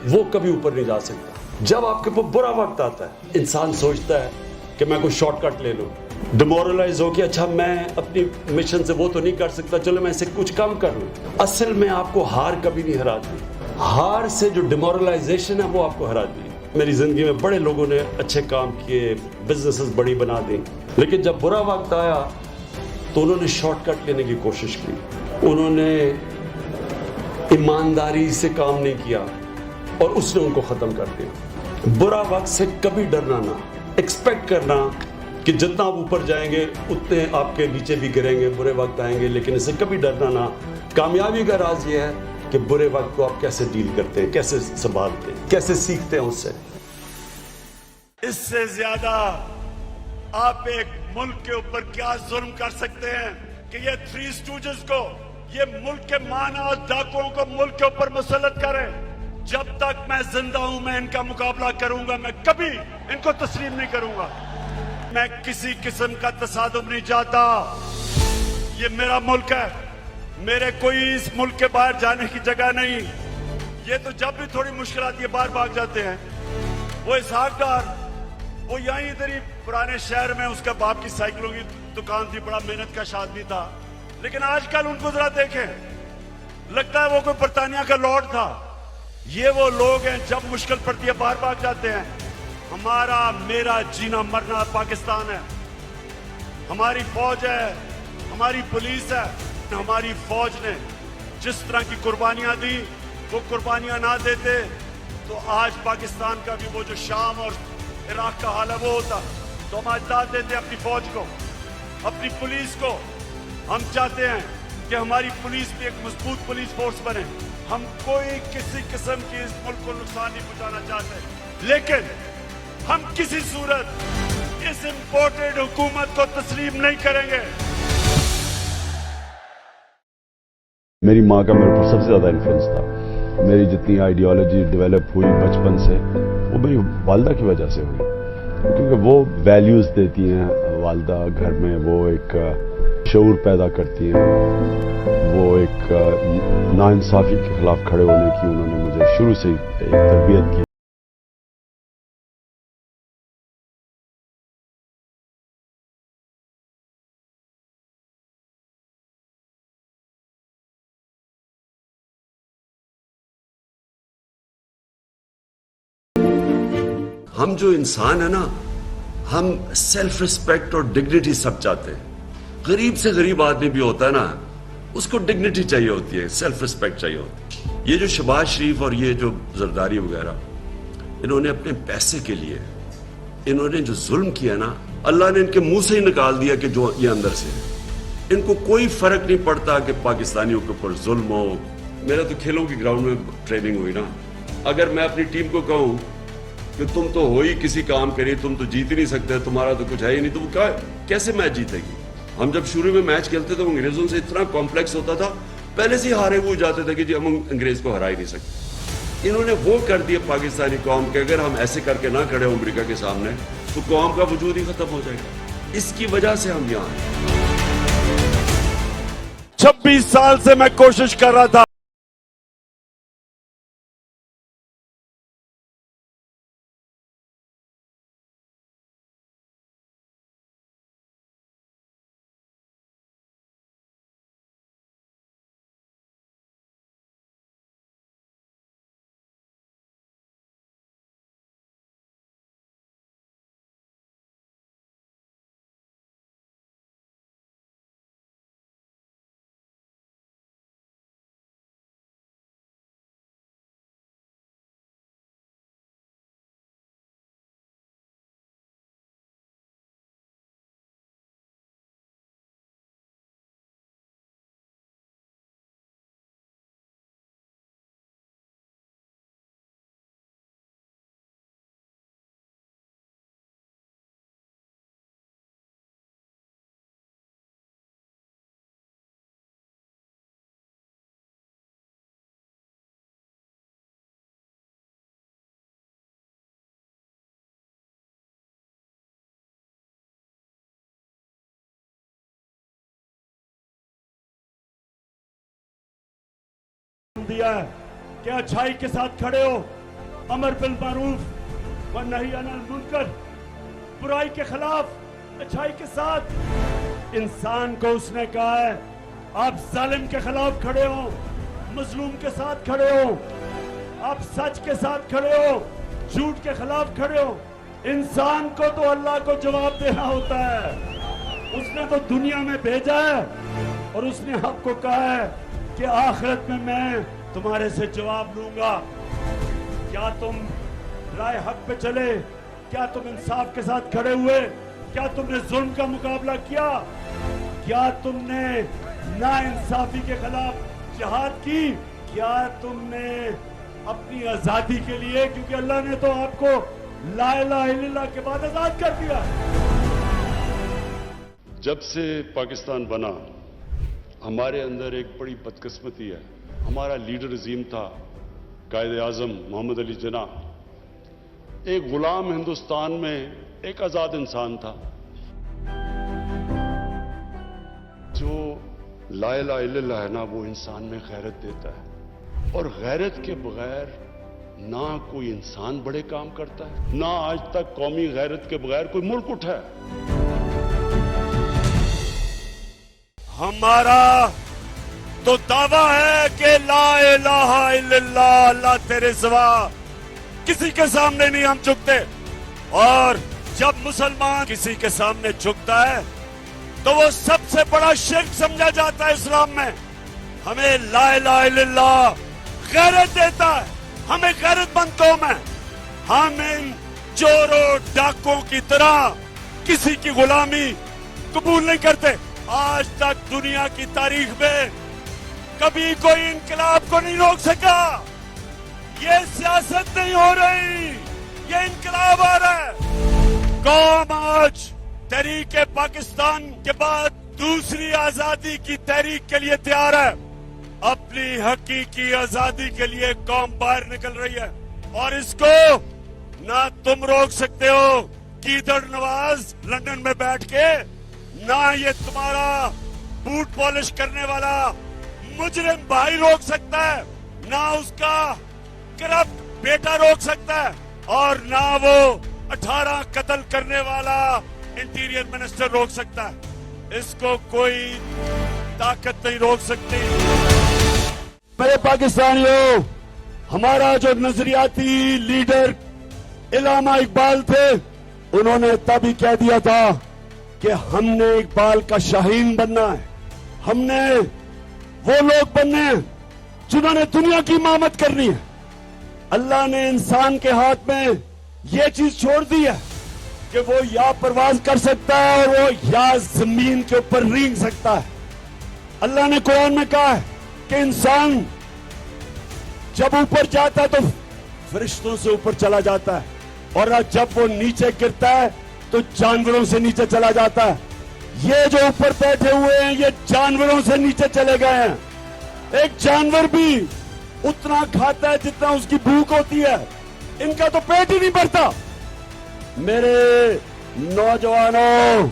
Speaker 4: وہ کبھی اوپر نہیں جا سکتا. جب آپ کے اوپر برا وقت آتا ہے انسان سوچتا ہے کہ میں کوئی شارٹ کٹ لے لوں, ڈیمورلائز ہو کہ اچھا میں اپنی مشن سے وہ تو نہیں کر سکتا, چلو میں اسے کچھ کم کر لوں. اصل میں آپ کو ہار کبھی نہیں ہراتی. ہار سے جو ڈیمورلائزیشن ہے وہ آپ کو ہراتی ہے. میری زندگی میں بڑے لوگوں نے اچھے کام کیے, بزنسز بڑی بنا دی, لیکن جب برا وقت آیا تو انہوں نے شارٹ کٹ لینے کی کوشش کی. انہوں نے ایمانداری سے کام نہیں کیا اور اس نے ان کو ختم کر دیا. برا وقت سے کبھی ڈرنا نہ, ایکسپیکٹ کرنا کہ جتنا آپ اوپر جائیں گے اتنے آپ کے نیچے بھی گریں گے, برے وقت آئیں گے, لیکن اسے کبھی ڈرنا نہ. کامیابی کا راز یہ ہے کہ برے وقت کو آپ کیسے ڈیل کرتے ہیں, کیسے سنبھالتے ہیں, کیسے سیکھتے ہیں اس سے.
Speaker 1: اس سے زیادہ آپ ایک ملک کے اوپر کیا ظلم کر سکتے ہیں کہ یہ 3 اسٹوجز کو, یہ ملک کے مانا اور ڈاکوؤں کو ملک کے اوپر مسلط کریں. جب تک میں زندہ ہوں میں ان کا مقابلہ کروں گا, میں کبھی ان کو تسلیم نہیں کروں گا. میں کسی قسم کا تصادم نہیں چاہتا. یہ میرا ملک ہے, میرے کوئی اس ملک کے باہر جانے کی جگہ نہیں. یہ تو جب بھی تھوڑی مشکل آتی ہے باہر بھاگ جاتے ہیں. وہ اسحاق ڈار, وہ یہیں ادھر ہی پرانے شہر میں اس کا باپ کی سائیکلوں کی دکان تھی, بڑا محنت کا آدمی تھا, لیکن آج کل ان کو ذرا دیکھیں, لگتا ہے وہ کوئی برطانیہ کا لارڈ تھا. یہ وہ لوگ ہیں جب مشکل پڑتی ہے باہر بھاگ جاتے ہیں. ہمارا میرا جینا مرنا پاکستان ہے, ہماری فوج ہے, ہماری پولیس ہے. ہماری فوج نے جس طرح کی قربانیاں دی, وہ قربانیاں نہ دیتے تو آج پاکستان کا بھی وہ جو شام اور عراق کا حال ہے وہ ہوتا. تو ہم آج داد دیتے اپنی فوج کو, اپنی پولیس کو. ہم چاہتے ہیں کہ ہماری پولیس بھی ایک مضبوط پولیس فورس بنے. ہم کوئی کسی قسم کی اس ملک کو نقصان نہیں پہنچانا چاہتے, لیکن ہم کسی صورت اس امپورٹڈ حکومت کو تسلیم نہیں کریں گے.
Speaker 3: میری ماں کا میرے پر سب سے زیادہ انفلوئنس تھا. میری جتنی آئیڈیالوجی ڈیولپ ہوئی بچپن سے وہ میری والدہ کی وجہ سے ہوئی, کیونکہ وہ ویلیوز دیتی ہیں والدہ گھر میں, وہ ایک شعور پیدا کرتی ہیں, وہ ایک ناانصافی کے خلاف کھڑے ہونے کی انہوں نے مجھے شروع سے ایک تربیت کی.
Speaker 5: ہم جو انسان ہے نا, ہم سیلف ریسپیکٹ اور ڈگنیٹی سب چاہتے ہیں. غریب سے غریب آدمی بھی ہوتا ہے نا, اس کو ڈگنیٹی چاہیے ہوتی ہے, سیلف ریسپیکٹ چاہیے ہوتی ہے. یہ جو شہباز شریف اور یہ جو زرداری وغیرہ, انہوں نے اپنے پیسے کے لیے انہوں نے جو ظلم کیا نا, اللہ نے ان کے منہ سے ہی نکال دیا کہ جو یہ اندر سے ہے. ان کو کوئی فرق نہیں پڑتا کہ پاکستانیوں کے اوپر ظلم ہو. میرا تو کھیلوں کی گراؤنڈ میں ٹریننگ ہوئی نا, اگر میں اپنی ٹیم کو کہوں کہ تم تو ہو ہی کسی کام کے لیے, تم تو جیت ہی نہیں سکتے, تمہارا تو کچھ ہے ہی نہیں, تو وہ کیسے میچ جیتے گی. ہم جب شروع میں میچ کھیلتے تو انگریزوں سے اتنا کمپلیکس ہوتا تھا, پہلے سے ہی ہارے ہوئے جاتے تھے کہ جی ہم انگریز کو ہرا ہی نہیں سکتے. انہوں نے وہ کر دیا پاکستانی قوم کے, اگر ہم ایسے کر کے نہ کھڑے ہوں امریکہ کے سامنے تو قوم کا وجود ہی ختم ہو جائے گا. اس کی وجہ سے ہم یہاں ہیں.
Speaker 1: 26 سال سے میں کوشش کر رہا تھا دیا ہے کہ اچھائی کے ساتھ کھڑے ہو, امر بالمعروف و نہی عن المنکر, برائی کے خلاف اچھائی کے ساتھ. انسان کو اس نے کہا ہے آپ ظالم کے خلاف کھڑے ہو, مظلوم کے ساتھ کھڑے ہو, آپ سچ کے ساتھ کھڑے ہو, جھوٹ کے خلاف کھڑے ہو. انسان کو تو اللہ کو جواب دینا ہوتا ہے, اس نے تو دنیا میں بھیجا ہے اور اس نے آپ کو کہا ہے کہ آخرت میں تمہارے سے جواب لوں گا. کیا تم رائے حق پہ چلے؟ کیا تم انصاف کے ساتھ کھڑے ہوئے؟ کیا تم نے ظلم کا مقابلہ کیا؟ کیا تم نے ناانصافی کے خلاف جہاد کی؟ کیا تم نے اپنی آزادی کے لیے, کیونکہ اللہ نے تو آپ کو لا الہ الا اللہ کے بعد آزاد کر دیا.
Speaker 3: جب سے پاکستان بنا ہمارے اندر ایک بڑی بدقسمتی ہے. ہمارا لیڈر عظیم تھا قائد اعظم محمد علی جناح, ایک غلام ہندوستان میں ایک آزاد انسان تھا جو لا الہ الا اللہ ہے نا, وہ انسان میں غیرت دیتا ہے, اور غیرت کے بغیر نہ کوئی انسان بڑے کام کرتا ہے, نہ آج تک قومی غیرت کے بغیر کوئی ملک اٹھا ہے.
Speaker 1: ہمارا تو دعویٰ ہے کہ لا الہ الا اللہ, اللہ تیرے سوا کسی کے سامنے نہیں ہم جھکتے. اور جب مسلمان کسی کے سامنے جھکتا ہے تو وہ سب سے بڑا شرک سمجھا جاتا ہے اسلام میں. ہمیں لا الہ الا اللہ غیرت دیتا ہے, ہمیں غیرت مند قوم ہے. ہم ان چوروں ڈاکوں کی طرح کسی کی غلامی قبول نہیں کرتے. آج تک دنیا کی تاریخ میں کبھی کوئی انقلاب کو نہیں روک سکا. یہ سیاست نہیں ہو رہی, یہ انقلاب آ رہا ہے. قوم آج تحریک پاکستان کے بعد دوسری آزادی کی تحریک کے لیے تیار ہے. اپنی حقیقی آزادی کے لیے قوم باہر نکل رہی ہے, اور اس کو نہ تم روک سکتے ہو گیدڑ نواز لندن میں بیٹھ کے, نہ یہ تمہارا بوٹ پالش کرنے والا مجرم بھائی روک سکتا ہے, نہ اس کا کرپٹ بیٹا روک سکتا ہے, اور نہ وہ 18 قتل کرنے والا انٹیریئر منسٹر روک سکتا ہے. اس کو کوئی طاقت نہیں روک سکتی. میرے پاکستانیوں, ہمارا جو نظریاتی لیڈر इलामा इकबाल थे, उन्होंने तभी कह दिया था कि हमने इकबाल का शाहीन बनना है, हमने वो लोग बनने हैं जिन्होंने दुनिया की इमामत करनी है। अल्लाह ने इंसान के हाथ में ये चीज छोड़ दी है कि वो या परवाज कर सकता है और वो या जमीन के ऊपर रेंग सकता है। अल्लाह ने कुरान में कहा है कि इंसान जब ऊपर जाता है तो फरिश्तों से ऊपर चला जाता है, और जब वो नीचे गिरता है तो जानवरों से नीचे चला जाता है। ये जो ऊपर बैठे हुए हैं ये जानवरों से नीचे चले गए हैं। एक जानवर भी उतना खाता है जितना उसकी भूख होती है, इनका तो पेट ही नहीं भरता। मेरे नौजवानों,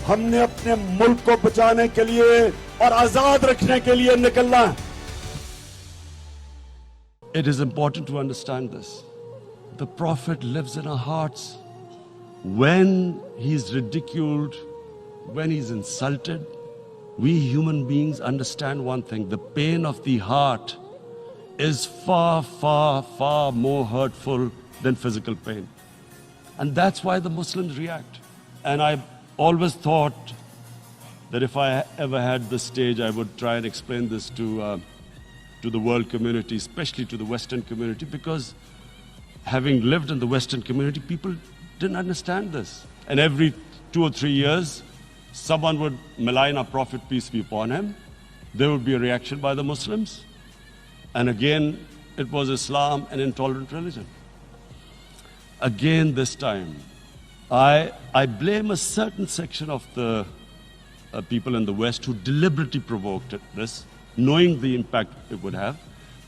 Speaker 1: हमने अपने मुल्क को बचाने के लिए और आजाद रखने के लिए निकलना है।
Speaker 5: It is important to understand this. The Prophet lives in our hearts. When he's ridiculed, when he's insulted, we human beings understand one thing: the pain of the heart is far, far, far more hurtful than physical pain. And that's why the Muslims react. And I've always thought that if I ever had this stage, I would try and explain this to the world community, especially to the Western community, because having lived in the Western community, people didn't understand this. And every 2 or 3 years, someone would malign our Prophet, peace be upon him. There would be a reaction by the Muslims. And again, it was Islam, an intolerant religion. Again, this time, I blame a certain section of the people in the West who deliberately provoked this, knowing the impact it would have.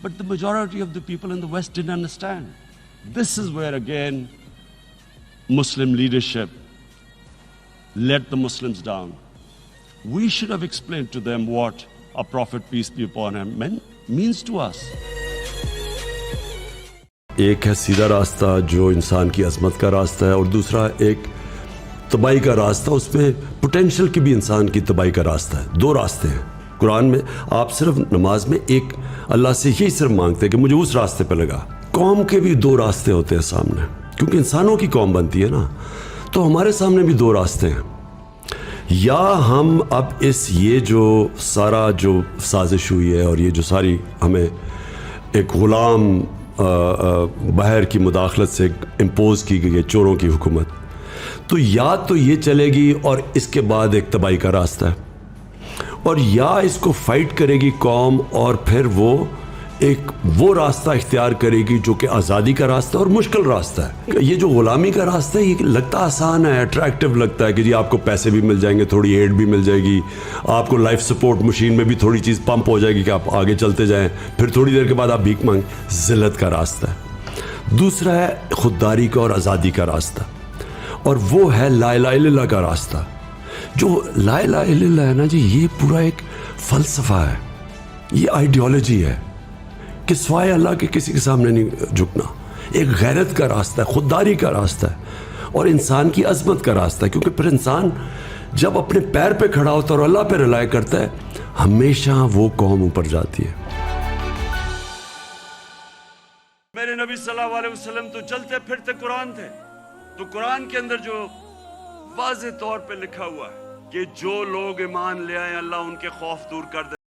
Speaker 5: But the majority of the people in the West didn't understand. This is where, again, Muslim leadership let the Muslims down. We should have explained to them what our Prophet, peace be upon him, means to us.
Speaker 4: ایک ہے سیدھا راستہ جو انسان کی عظمت کا راستہ ہے، اور دوسرا ایک تباہی کا راستہ، اس میں پوٹینشل کی بھی انسان کی تباہی کا راستہ ہے. 2 راستے ہیں قرآن میں. آپ صرف نماز میں ایک اللہ سے یہی صرف مانگتے ہیں کہ مجھے اس راستے پہ لگا. قوم کے بھی 2 راستے ہوتے ہیں سامنے، کیونکہ انسانوں کی قوم بنتی ہے نا، تو ہمارے سامنے بھی 2 راستے ہیں. یا ہم اب یہ جو سارا جو سازش ہوئی ہے اور یہ جو ساری ہمیں ایک غلام باہر کی مداخلت سے امپوز کی گئی ہے چوروں کی حکومت، تو یا تو یہ چلے گی اور اس کے بعد ایک تباہی کا راستہ ہے، اور یا اس کو فائٹ کرے گی قوم اور پھر وہ راستہ اختیار کرے گی جو کہ آزادی کا راستہ اور مشکل راستہ ہے. یہ جو غلامی کا راستہ ہے یہ لگتا آسان ہے، اٹریکٹیو لگتا ہے کہ جی آپ کو پیسے بھی مل جائیں گے، تھوڑی ایڈ بھی مل جائے گی، آپ کو لائف سپورٹ مشین میں بھی تھوڑی چیز پمپ ہو جائے گی کہ آپ آگے چلتے جائیں، پھر تھوڑی دیر کے بعد آپ بھیک مانگیں. ذلت کا راستہ ہے. دوسرا ہے خودداری کا اور آزادی کا راستہ، اور وہ ہے لا الہ الا اللہ کا راستہ. جو لا الہ الا اللہ ہے نا جی، یہ پورا ایک فلسفہ ہے، یہ آئیڈیالوجی ہے کہ سوائے اللہ کے کسی کے سامنے نہیں جھکنا. ایک غیرت کا راستہ ہے، خودداری کا راستہ ہے، اور انسان کی عظمت کا راستہ ہے. کیونکہ پھر انسان جب اپنے پیر پہ کھڑا ہوتا ہے اور اللہ پہ رلائے کرتا ہے، ہمیشہ وہ قوم اوپر جاتی ہے.
Speaker 1: میرے نبی صلی اللہ علیہ وسلم تو چلتے پھرتے قرآن تھے، تو قرآن کے اندر جو واضح طور پہ لکھا ہوا ہے کہ جو لوگ ایمان لے آئیں اللہ ان کے خوف دور کر دے.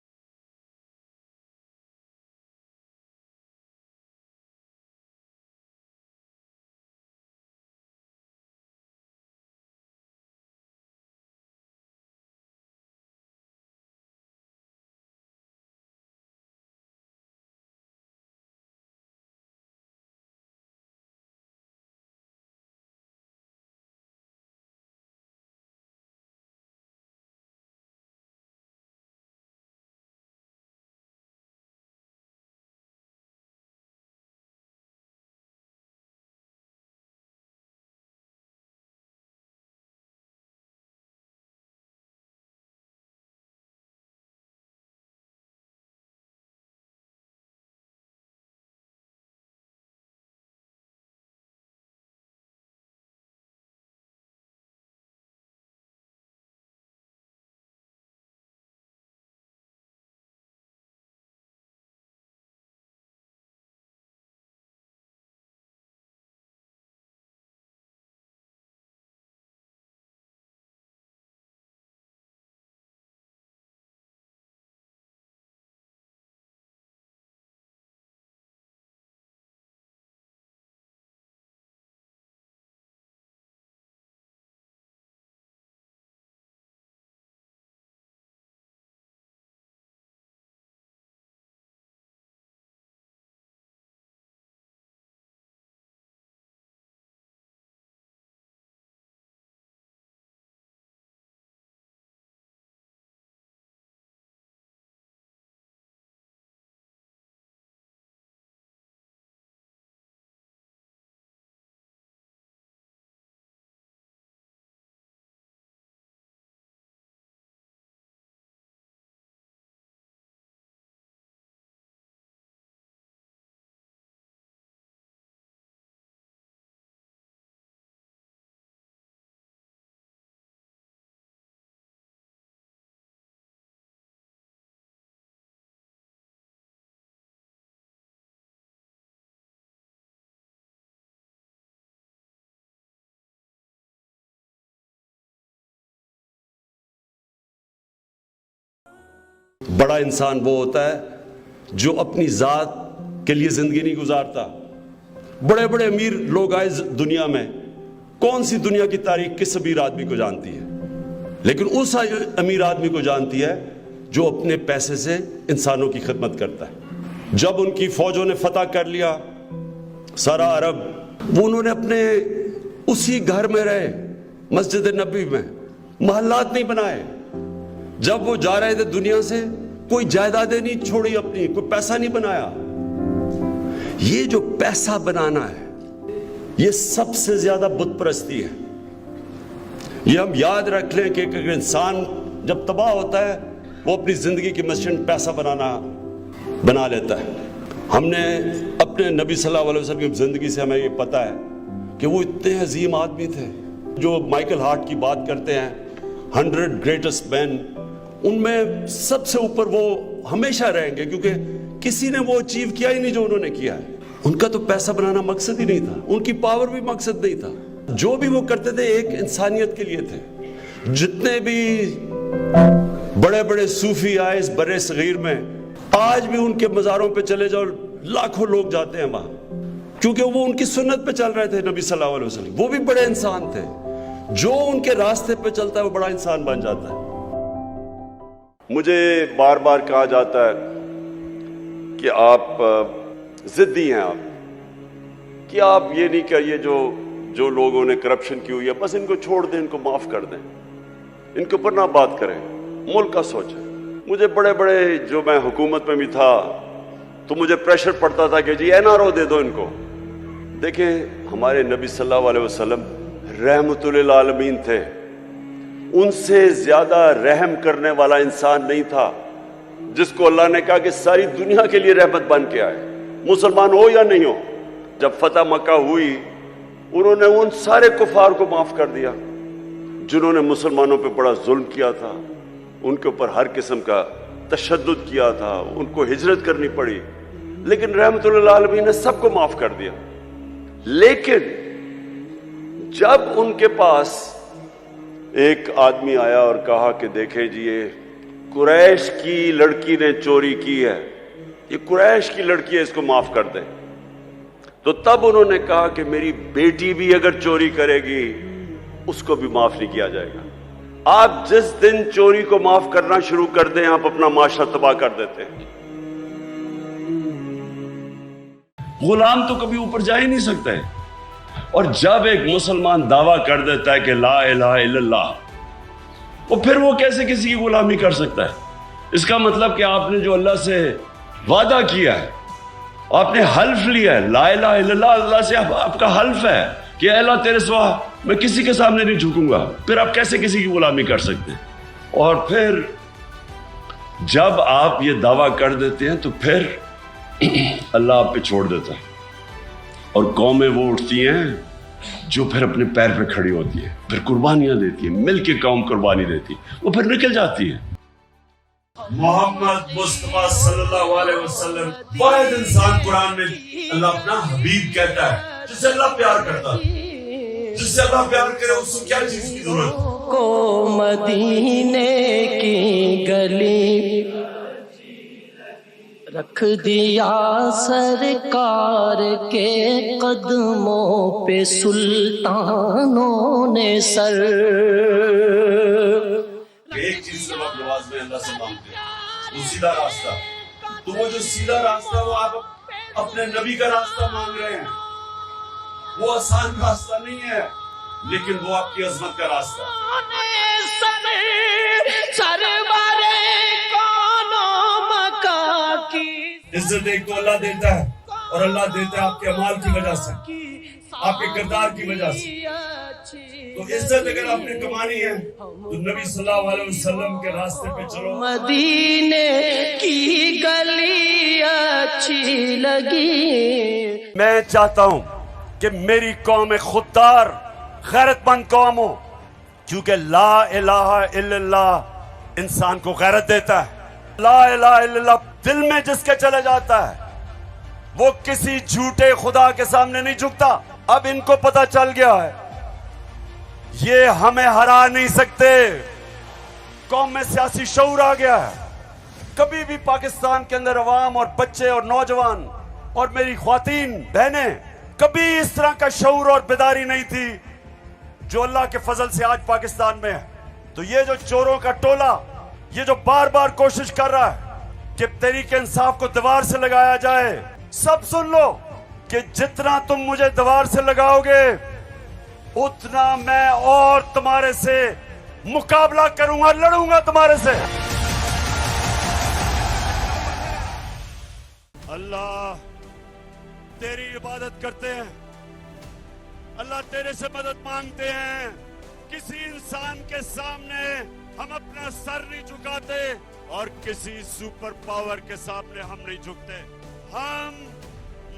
Speaker 4: बड़ा इंसान वो होता है जो अपनी ज़ात के लिए ज़िंदगी नहीं गुजारता। बड़े बड़े अमीर लोग आए दुनिया में, कौन सी दुनिया की तारीख किस अमीर आदमी को जानती है? लेकिन उस अमीर आदमी को जानती है जो अपने पैसे से इंसानों की खिदमत करता है। जब उनकी फौजों ने फतह कर लिया सारा अरब, वो उन्होंने अपने उसी घर में रहे, मस्जिद नबी में, महल्लात नहीं बनाए। जब वो जा रहे थे दुनिया से, कोई जायदादें नहीं छोड़ी अपनी, कोई पैसा नहीं बनाया। ये जो पैसा बनाना है, ये सबसे ज्यादा बुत परस्ती है। ये हम याद रख लें कि एक इंसान जब तबाह होता है, वो अपनी जिंदगी की मशीन पैसा बना लेता है। हमने अपने नबी सल्लल्लाहु अलैहि वसल्लम की जिंदगी से हमें ये पता है कि वो इतने अजीम आदमी थे। जो माइकल हार्ट की बात करते हैं 100 ग्रेटेस्ट मैन, उनमें सबसे ऊपर वो हमेशा रहेंगे, क्योंकि किसी ने वो अचीव किया ही नहीं जो उन्होंने किया है। उनका तो पैसा बनाना मकसद ही नहीं था, उनकी पावर भी मकसद नहीं था। जो भी वो करते थे एक इंसानियत के लिए थे। जितने भी बड़े बड़े सूफी आए इस बड़े सगीर में, आज भी उनके मज़ारों पे चले जाओ, लाखों लोग जाते हैं वहां, क्योंकि वो उनकी सुन्नत पे चल रहे थे नबी सल्लल्लाहु अलैहि वसल्लम। वो भी बड़े इंसान थे। जो उनके रास्ते पे चलता है वो बड़ा इंसान बन जाता है।
Speaker 2: मुझे बार बार कहा जाता है कि आप जिद्दी हैं, आप कि आप ये नहीं करिए जो लोगों ने करप्शन की हुई है, बस इनको छोड़ दें, इनको माफ कर दें, इनके ऊपर ना बात करें, मुल्क का सोचें। मुझे बड़े बड़े, जो मैं हुकूमत में भी था तो मुझे प्रेशर पड़ता था कि जी एनआरओ दे दो इनको। देखें, हमारे नबी सल्लल्लाहु अलैहि वसल्लम रहमतुल आलमीन थे। उनसे ज्यादा रहम करने वाला इंसान नहीं था, जिसको अल्लाह ने कहा कि सारी दुनिया के लिए रहमत बन के आए, मुसलमान हो या नहीं हो। जब फतह मक्का हुई, उन्होंने उन सारे कुफार को माफ कर दिया जिन्होंने मुसलमानों पे बड़ा जुल्म किया था, उनके ऊपर हर किस्म का तशद्दुद किया था, उनको हिजरत करनी पड़ी, लेकिन रहमतुल आलमीन ने सबको माफ कर दिया। लेकिन जब उनके पास एक आदमी आया और कहा कि देखें जी, ये कुरैश की लड़की ने चोरी की है, ये कुरैश की लड़की है, इसको माफ कर दें, तो तब उन्होंने कहा कि मेरी बेटी भी अगर चोरी करेगी उसको भी माफ नहीं किया जाएगा। आप जिस दिन चोरी को माफ करना शुरू कर दें, आप अपना माशरा तबाह कर देते हैं।
Speaker 1: गुलाम तो कभी ऊपर जा ही नहीं सकता है। और जब एक मुसलमान दावा कर देता है कि ला इलाहा इल्लल्लाह, वो फिर वो कैसे किसी की गुलामी कर सकता है? इसका मतलब कि आपने जो अल्लाह से वादा किया है, आपने हल्फ लिया है, ला इलाहा इल्लल्लाह, अल्लाह से आपका हल्फ है कि अल्लाह तेरे सिवा मैं किसी के सामने नहीं झुकूंगा, फिर आप कैसे किसी की गुलामी कर सकते हैं? और फिर जब आप ये दावा कर देते हैं तो फिर अल्लाह आप पे छोड़ देता है, और कौमें वो उठती हैं जो फिर अपने पैर पे खड़ी होती है, फिर कुर्बानियां देती है, मिल के कौम कुर्बानी देती है, वो फिर निकल जाती है। मोहम्मद मुस्तफा सल्लल्लाहु अलैहि वसल्लम वाहिद इंसान कुरान में अल्लाह अपना हबीब कहता है, जिससे अल्लाह प्यार करता है। जिससे अल्लाह प्यार करे उसको क्या चीज की जरूरत?
Speaker 8: को मदीने की गली रख दिया सरकार के कदमों पे सुल्तानों ने सर।
Speaker 1: एक चीज से आप नमाज में अल्लाह से मांगते हैं, वो सीधा रास्ता। तो वो जो सीधा रास्ता, वो आप अपने नबी का रास्ता मांग रहे हैं। वो आसान रास्ता नहीं है, लेकिन वो आपकी अजमत का रास्ता है। इज्जत एक तो अल्लाह देता है, और अल्लाह देता है आपके अमाल की वजह से, आपके किरदार की वजह से। तो इज्जत अगर आपने कमानी है तो नबी सल्लल्लाहु अलैहि वसल्लम के रास्ते पे चलो।
Speaker 8: मदीने की गली अच्छी लगी।
Speaker 1: मैं चाहता हूं कि मेरी कौम खुददार गैरतमंद कौम हो, क्योंकि ला इलाहा इल्लल्लाह इंसान को गैरत देता है। ला इलाहा इल्लल्लाह दिल में जिसके चले जाता है, वो किसी झूठे खुदा के सामने नहीं झुकता। अब इनको पता चल गया है, ये हमें हरा नहीं सकते। कौम में सियासी शऊर आ गया है, कभी भी पाकिस्तान के अंदर अवाम और बच्चे और नौजवान और मेरी ख्वातीन बहनें कभी इस तरह का शऊर और बेदारी नहीं थी जो अल्लाह के फजल से आज पाकिस्तान में है। तो ये जो चोरों का टोला, ये जो बार बार कोशिश कर रहा है कि तहरीक इंसाफ को दीवार से लगाया जाए, सब सुन लो कि जितना तुम मुझे दीवार से लगाओगे उतना मैं और तुम्हारे से मुकाबला करूंगा, लड़ूंगा तुम्हारे से। अल्लाह तेरी इबादत करते हैं, अल्लाह तेरे से मदद मांगते हैं। किसी इंसान के सामने हम अपना सर नहीं झुकाते और किसी सुपर पावर के सामने हम नहीं झुकते। हम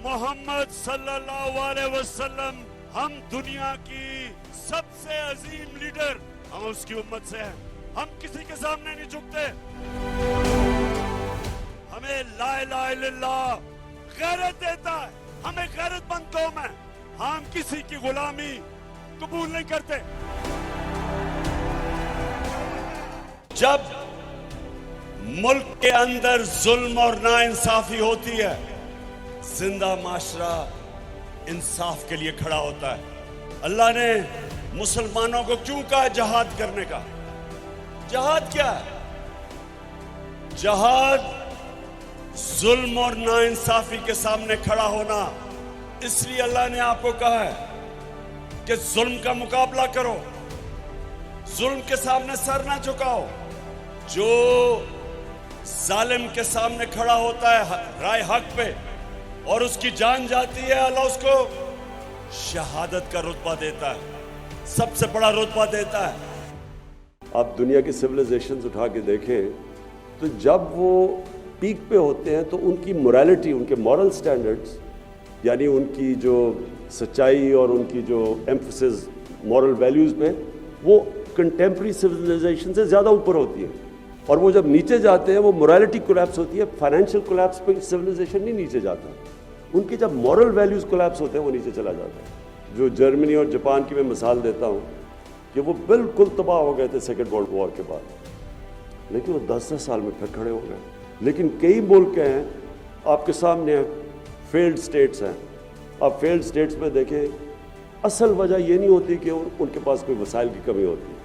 Speaker 1: मोहम्मद सल्लल्लाहु अलैहि वसल्लम, हम दुनिया की सबसे अजीम लीडर, हम उसकी उम्मत से हैं। हम किसी के सामने नहीं झुकते। हमें ला इलाहा इल्लल्लाह गैरत देता है, हमें गैरतमंद कौम है। हम किसी की गुलामी कबूल नहीं करते। जब मुल्क के अंदर जुल्म और नाइंसाफी होती है, जिंदा माशरा इंसाफ के लिए खड़ा होता है। अल्लाह ने मुसलमानों को क्यों कहा जहाद करने का? जहाद क्या है? जहाद जुल्म और नाइंसाफी के सामने खड़ा होना। इसलिए अल्लाह ने आपको कहा है कि जुल्म का मुकाबला करो, जुल्म के सामने सर ना झुकाओ। जो जालिम के सामने खड़ा होता है राय हक पे और उसकी जान जाती है, अल्लाह उसको शहादत का रुतबा देता है, सबसे बड़ा रुतबा देता है।
Speaker 4: आप दुनिया की सिविलाइजेशंस उठा के देखें तो जब वो पीक पे होते हैं तो उनकी मोरालिटी, उनके मॉरल स्टैंडर्ड्स, यानी उनकी जो सच्चाई और उनकी जो एम्फसिस मॉरल वैल्यूज़ पे, वो कंटेम्प्रेरी सिविलाइजेशन से ज़्यादा ऊपर होती है। और वो जब नीचे जाते हैं वो मोरालिटी कोलैप्स होती है। फाइनेंशियल कोलैप्स पे सिविलाइजेशन नहीं नीचे जाता, उनके जब मॉरल वैल्यूज़ कोलैप्स होते हैं वो नीचे चला जाता है। जो जर्मनी और जापान की मैं मिसाल देता हूँ कि वो बिल्कुल तबाह हो गए थे सेकेंड वर्ल्ड वॉर के बाद, लेकिन वो 10-10 साल में फिर खड़े हो गए। लेकिन कई मुल्क हैं आपके सामने, फेल्ड स्टेट्स हैं। आप फेल्ड स्टेट्स में देखें, असल वजह ये नहीं होती कि उनके पास कोई वसाइल की कमी होती है,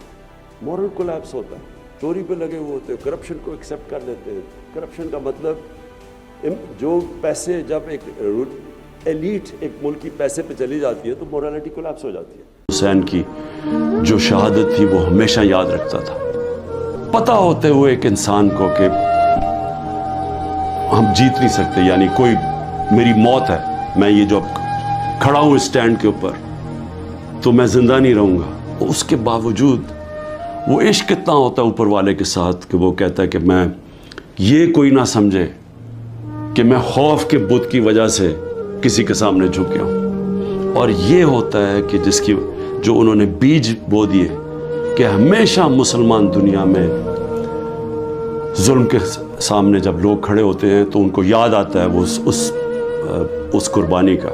Speaker 4: मॉरल कोलैप्स होता है। चोरी पे लगे हुए होते हैं, करप्शन को एक्सेप्ट कर लेते हैं। करप्शन का मतलब जो पैसे, जब एक एलीट एक मुल्क की पैसे पे चली जाती है तो मोरालिटी कोलैप्स हो जाती है।
Speaker 5: हुसैन की जो शहादत थी वो हमेशा याद रखता था, पता होते हुए एक इंसान को कि हम जीत नहीं सकते, यानी कोई मेरी मौत है, मैं ये जो खड़ा हूं स्टैंड के ऊपर तो मैं जिंदा नहीं रहूंगा। उसके बावजूद वो इश्क कितना होता है ऊपर वाले के साथ कि वो कहता है कि मैं ये कोई ना समझे कि मैं खौफ के बुत की वजह से किसी के सामने झुक गया हूं। और ये होता है कि जिसकी जो उन्होंने बीज बो दिए कि हमेशा मुसलमान दुनिया में जुल्म के सामने जब लोग खड़े होते हैं तो उनको याद आता है वो उस कुर्बानी का।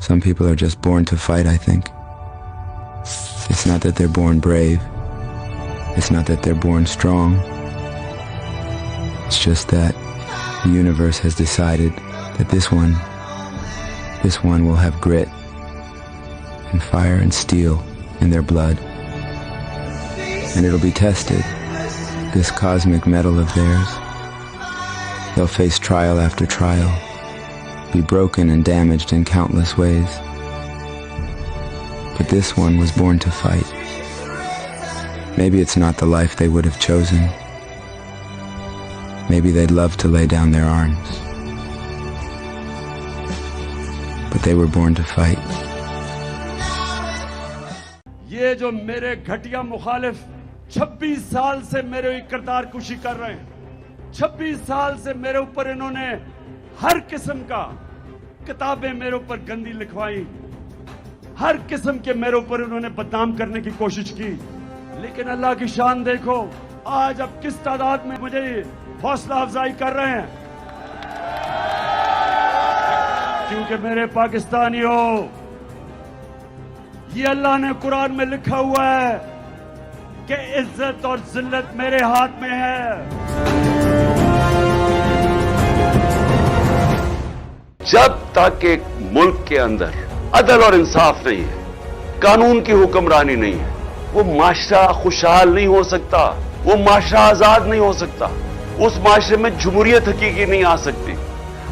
Speaker 9: Some people are just born to fight, I think. It's not that they're born brave. It's not that they're born strong. It's just that the universe has decided that this one will have grit and fire and steel in their blood. And it'll be tested. This cosmic metal of theirs. They'll face trial after trial, be broken and damaged in countless ways. But this one was born to fight. Maybe it's not the life they would have chosen. Maybe they'd love to lay down their arms. But they were born to fight.
Speaker 1: ये जो मेरे घटिया मुखालिफ 26 साल से मेरे किरदार कुशी कर रहे हैं, 26 साल से मेरे ऊपर इन्होंने हर किस्म का किताबें मेरे ऊपर गंदी लिखवाई, हर किस्म के मेरे ऊपर उन्होंने बदनाम करने की कोशिश की। लेकिन अल्लाह की शान देखो, आज अब किस तादाद में मुझे हौसला अफजाई कर रहे हैं, क्योंकि मेरे पाकिस्तानियों, ये अल्लाह ने कुरान में लिखा हुआ है कि इज्जत और जिल्लत मेरे हाथ में है।
Speaker 3: जब तक एक मुल्क के अंदर अदल और इंसाफ नहीं है, कानून की हुक्मरानी नहीं है, वो माशरा खुशहाल नहीं हो सकता, वो माशरा आजाद नहीं हो सकता, उस माशरे में जमहूरियत हकीकी नहीं आ सकती,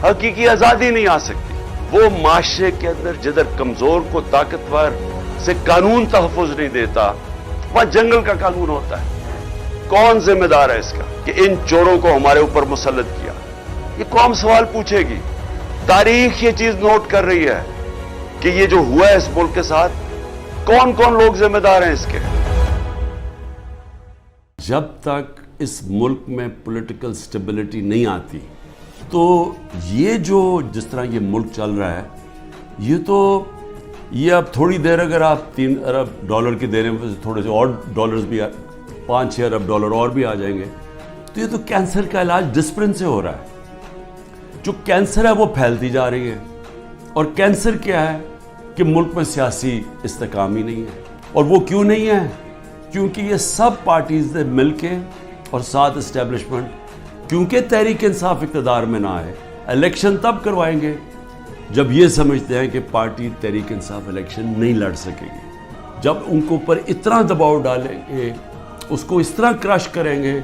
Speaker 3: हकीकी आजादी नहीं आ सकती। वो माशरे के अंदर जिधर कमजोर को ताकतवर से कानून तहफुज नहीं देता, वहां जंगल का कानून होता है। कौन जिम्मेदार है इसका कि इन चोरों को हमारे ऊपर मुसल्लत किया? ये कौम सवाल पूछेगी। तारीख ये चीज नोट कर रही है कि ये जो हुआ है इस मुल्क के साथ, कौन कौन लोग जिम्मेदार हैं इसके।
Speaker 5: जब तक इस मुल्क में पॉलिटिकल स्टेबिलिटी नहीं आती, तो ये जो जिस तरह ये मुल्क चल रहा है, ये अब थोड़ी देर अगर आप $3 अरब की देने में थोड़े से और डॉलर्स भी 5-6 अरब डॉलर और भी आ जाएंगे, तो ये तो कैंसर का इलाज डिस्प्रिन से हो रहा है। जो कैंसर है वो फैलती जा रही है, और कैंसर क्या है कि मुल्क में सियासी इस्तेकाम ही नहीं है। और वो क्यों नहीं है? क्योंकि ये सब पार्टीज ने मिलके और साथ इस्टेब्लिशमेंट, क्योंकि तहरीक इंसाफ इक़्तिदार में ना आए, इलेक्शन तब करवाएंगे जब ये समझते हैं कि पार्टी तहरीक इंसाफ इलेक्शन नहीं लड़ सकेगी। जब उनको ऊपर इतना दबाव डालेंगे, उसको इस तरह क्रश करेंगे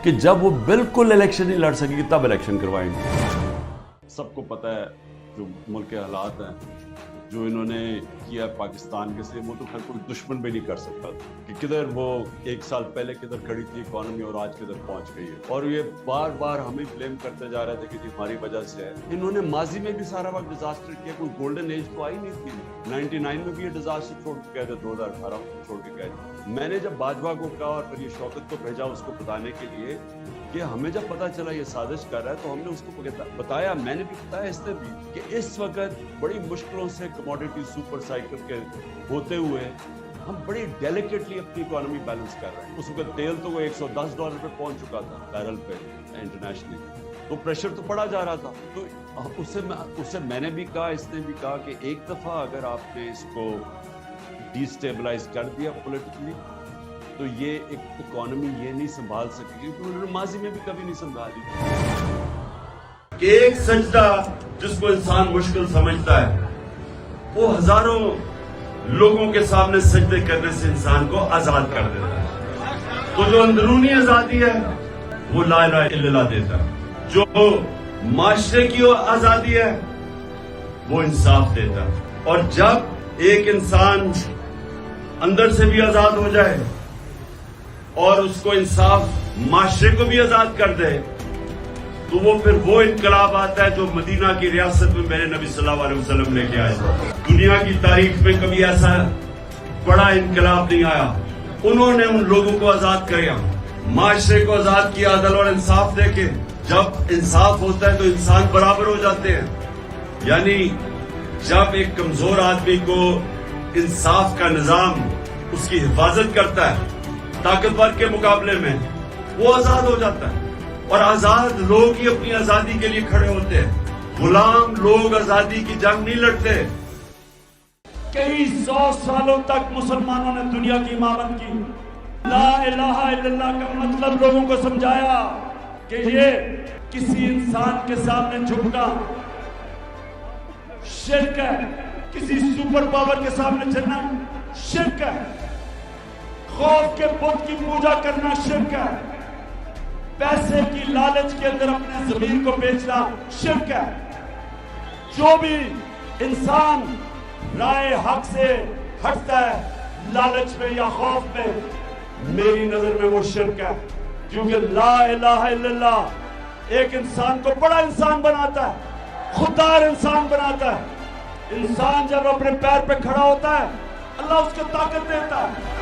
Speaker 5: कि जब वो बिल्कुल इलेक्शन नहीं लड़ सकेगी, तब इलेक्शन करवाएंगे।
Speaker 4: सबको पता है जो मुल्क के हालात हैं, जो इन्होंने किया पाकिस्तान के से, वो तो खैर कोई दुश्मन भी नहीं कर सकता कि किधर वो 1 साल पहले किधर खड़ी थी इकॉनमी और आज किधर पहुंच गई है। और ये बार बार हमें ब्लेम करते जा रहे थे कि जी हमारी वजह से है। इन्होंने माजी में भी सारा वक्त डिजास्टर किया, कोई गोल्डन एज तो आई नहीं थी। 99 में भी ये डिजास्टर छोड़ के गए थे, 2018 में छोड़ के गए थे। मैंने जब बाजवा को कहा और फिर ये शौकत को भेजा उसको बताने के लिए कि हमें जब पता चला ये साजिश कर रहा है, तो हमने उसको बताया, मैंने भी बताया इसने भी, कि इस वक्त बड़ी मुश्किलों से कमोडिटी सुपर साइकिल के होते हुए हम बड़ी डेलिकेटली अपनी इकोनॉमी बैलेंस कर रहे हैं। उस वक्त तेल तो वो $110 पे पहुंच चुका था बैरल पे इंटरनेशनली, तो प्रेशर तो बढ़ा जा रहा था। तो उससे मैंने भी कहा, इसने भी कहा कि एक दफा अगर आपने इसको डिस्टेबलाइज कर दिया पॉलिटिकली, तो ये एक इकोनॉमी ये नहीं संभाल सकेगी, तो उन्होंने माजी में भी कभी नहीं संभाली।
Speaker 2: कि एक सजदा जिसको इंसान मुश्किल समझता है, वो हजारों लोगों के सामने सजदे करने से इंसान को आजाद कर देता है। तो जो अंदरूनी आजादी है वो ला इलाहा इल्लल्लाह देता है, जो माशरे की आजादी है वो इंसाफ देता है। और जब एक इंसान अंदर से भी आजाद हो जाए और उसको इंसाफ माशरे को भी आजाद कर दे, तो वो फिर वो इनकलाब आता है जो मदीना की रियासत में मेरे नबी सल्लल्लाहु अलैहि वसल्लम लेके आए। दुनिया की तारीख में कभी ऐसा बड़ा इनकलाब नहीं आया। उन्होंने उन लोगों को आजाद किया, माशरे को आजाद किया अदल और इंसाफ देके। जब इंसाफ होता है तो इंसान बराबर हो जाते हैं। यानी जब एक कमजोर आदमी को इंसाफ का निजाम उसकी हिफाजत करता है ताकतवर के मुकाबले में, वो आजाद हो जाता है। और आजाद लोग ही अपनी आजादी के लिए खड़े होते हैं। गुलाम लोग आजादी की जंग नहीं लड़ते।
Speaker 1: कई 100 सालों तक मुसलमानों ने दुनिया की इमामत की। ला इलाहा इल्लल्लाह का मतलब लोगों को समझाया कि ये किसी इंसान के सामने झुकना शिर्क है, किसी सुपर पावर के सामने झुकना शिर्क है, खौफ के बुत की पूजा करना शिर्क है, पैसे की लालच के अंदर अपने जमीन को बेचना शिर्क है। जो भी इंसान राय हक से हटता है लालच में या खौफ में, मेरी नजर में वो शिर्क है। क्योंकि ला इलाहा इल्लल्लाह एक इंसान को बड़ा इंसान बनाता है, खुददार इंसान बनाता है। इंसान जब अपने पैर पे खड़ा होता है, अल्लाह उसको ताकत देता है।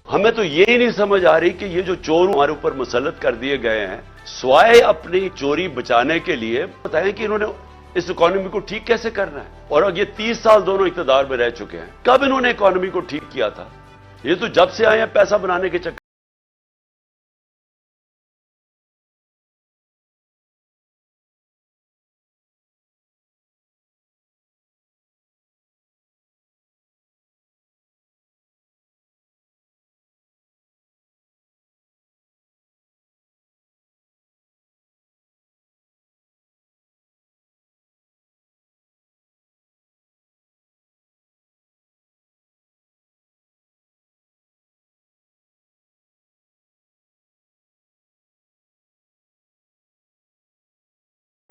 Speaker 3: हमें तो ये ही नहीं समझ आ रही कि ये जो चोर हमारे ऊपर मुसल्लत कर दिए गए हैं, स्वाय अपनी चोरी बचाने के लिए, बताएं कि इन्होंने इस इकोनॉमी को ठीक कैसे करना है। और अब ये 30 साल दोनों इक़्तिदार में रह चुके हैं, कब इन्होंने इकोनॉमी को ठीक किया था? ये तो जब से आए हैं पैसा बनाने के चक्कर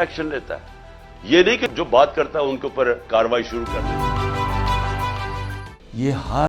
Speaker 3: ایکشن لیتا ہے. یہ نہیں کہ جو بات کرتا ہے ان کے اوپر کارروائی شروع کر دے.
Speaker 5: یہ ہر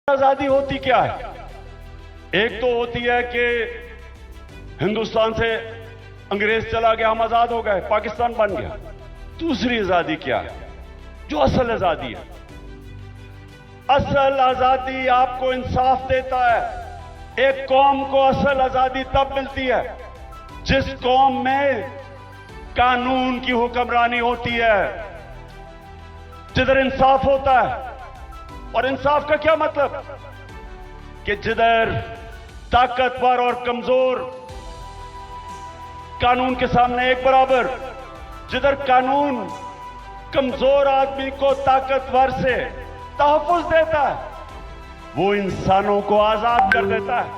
Speaker 1: آزادی ہوتی کیا ہے؟ ایک تو ہوتی ہے کہ ہندوستان سے انگریز چلا گیا، ہم آزاد ہو گئے، پاکستان بن گیا. دوسری آزادی کیا ہے؟ جو اصل آزادی ہے. اصل آزادی آپ کو انصاف دیتا ہے. ایک قوم کو اصل آزادی تب ملتی ہے جس قوم میں قانون کی حکمرانی ہوتی ہے، جدھر انصاف ہوتا ہے. اور انصاف کا کیا مطلب؟ کہ جدھر طاقتور اور کمزور قانون کے سامنے ایک برابر، جدھر قانون کمزور آدمی کو طاقتور سے تحفظ دیتا ہے، وہ انسانوں کو آزاد کر دیتا ہے.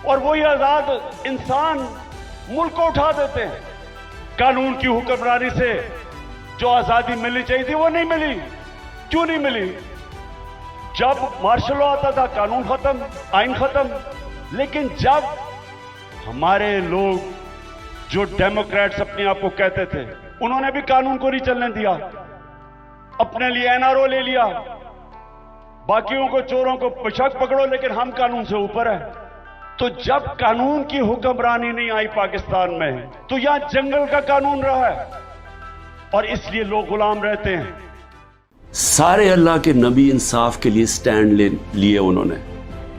Speaker 1: اور وہی آزاد انسان ملک کو اٹھا دیتے ہیں. قانون کی حکمرانی سے جو آزادی ملنی چاہیے تھی وہ نہیں ملی. کیوں نہیں ملی؟ جب مارشل لا آتا تھا قانون ختم، آئین ختم. لیکن جب ہمارے لوگ جو ڈیموکریٹس اپنے آپ کو کہتے تھے، انہوں نے بھی قانون کو نہیں چلنے دیا، اپنے لیے NRO لے لیا. باقیوں کو چوروں کو پشک پکڑو لیکن ہم قانون سے اوپر ہیں. تو جب قانون کی حکمرانی نہیں آئی پاکستان میں تو یہاں جنگل کا قانون رہا ہے اور اس لیے لوگ غلام رہتے ہیں.
Speaker 5: سارے اللہ کے نبی انصاف کے لیے سٹینڈ لیے، انہوں نے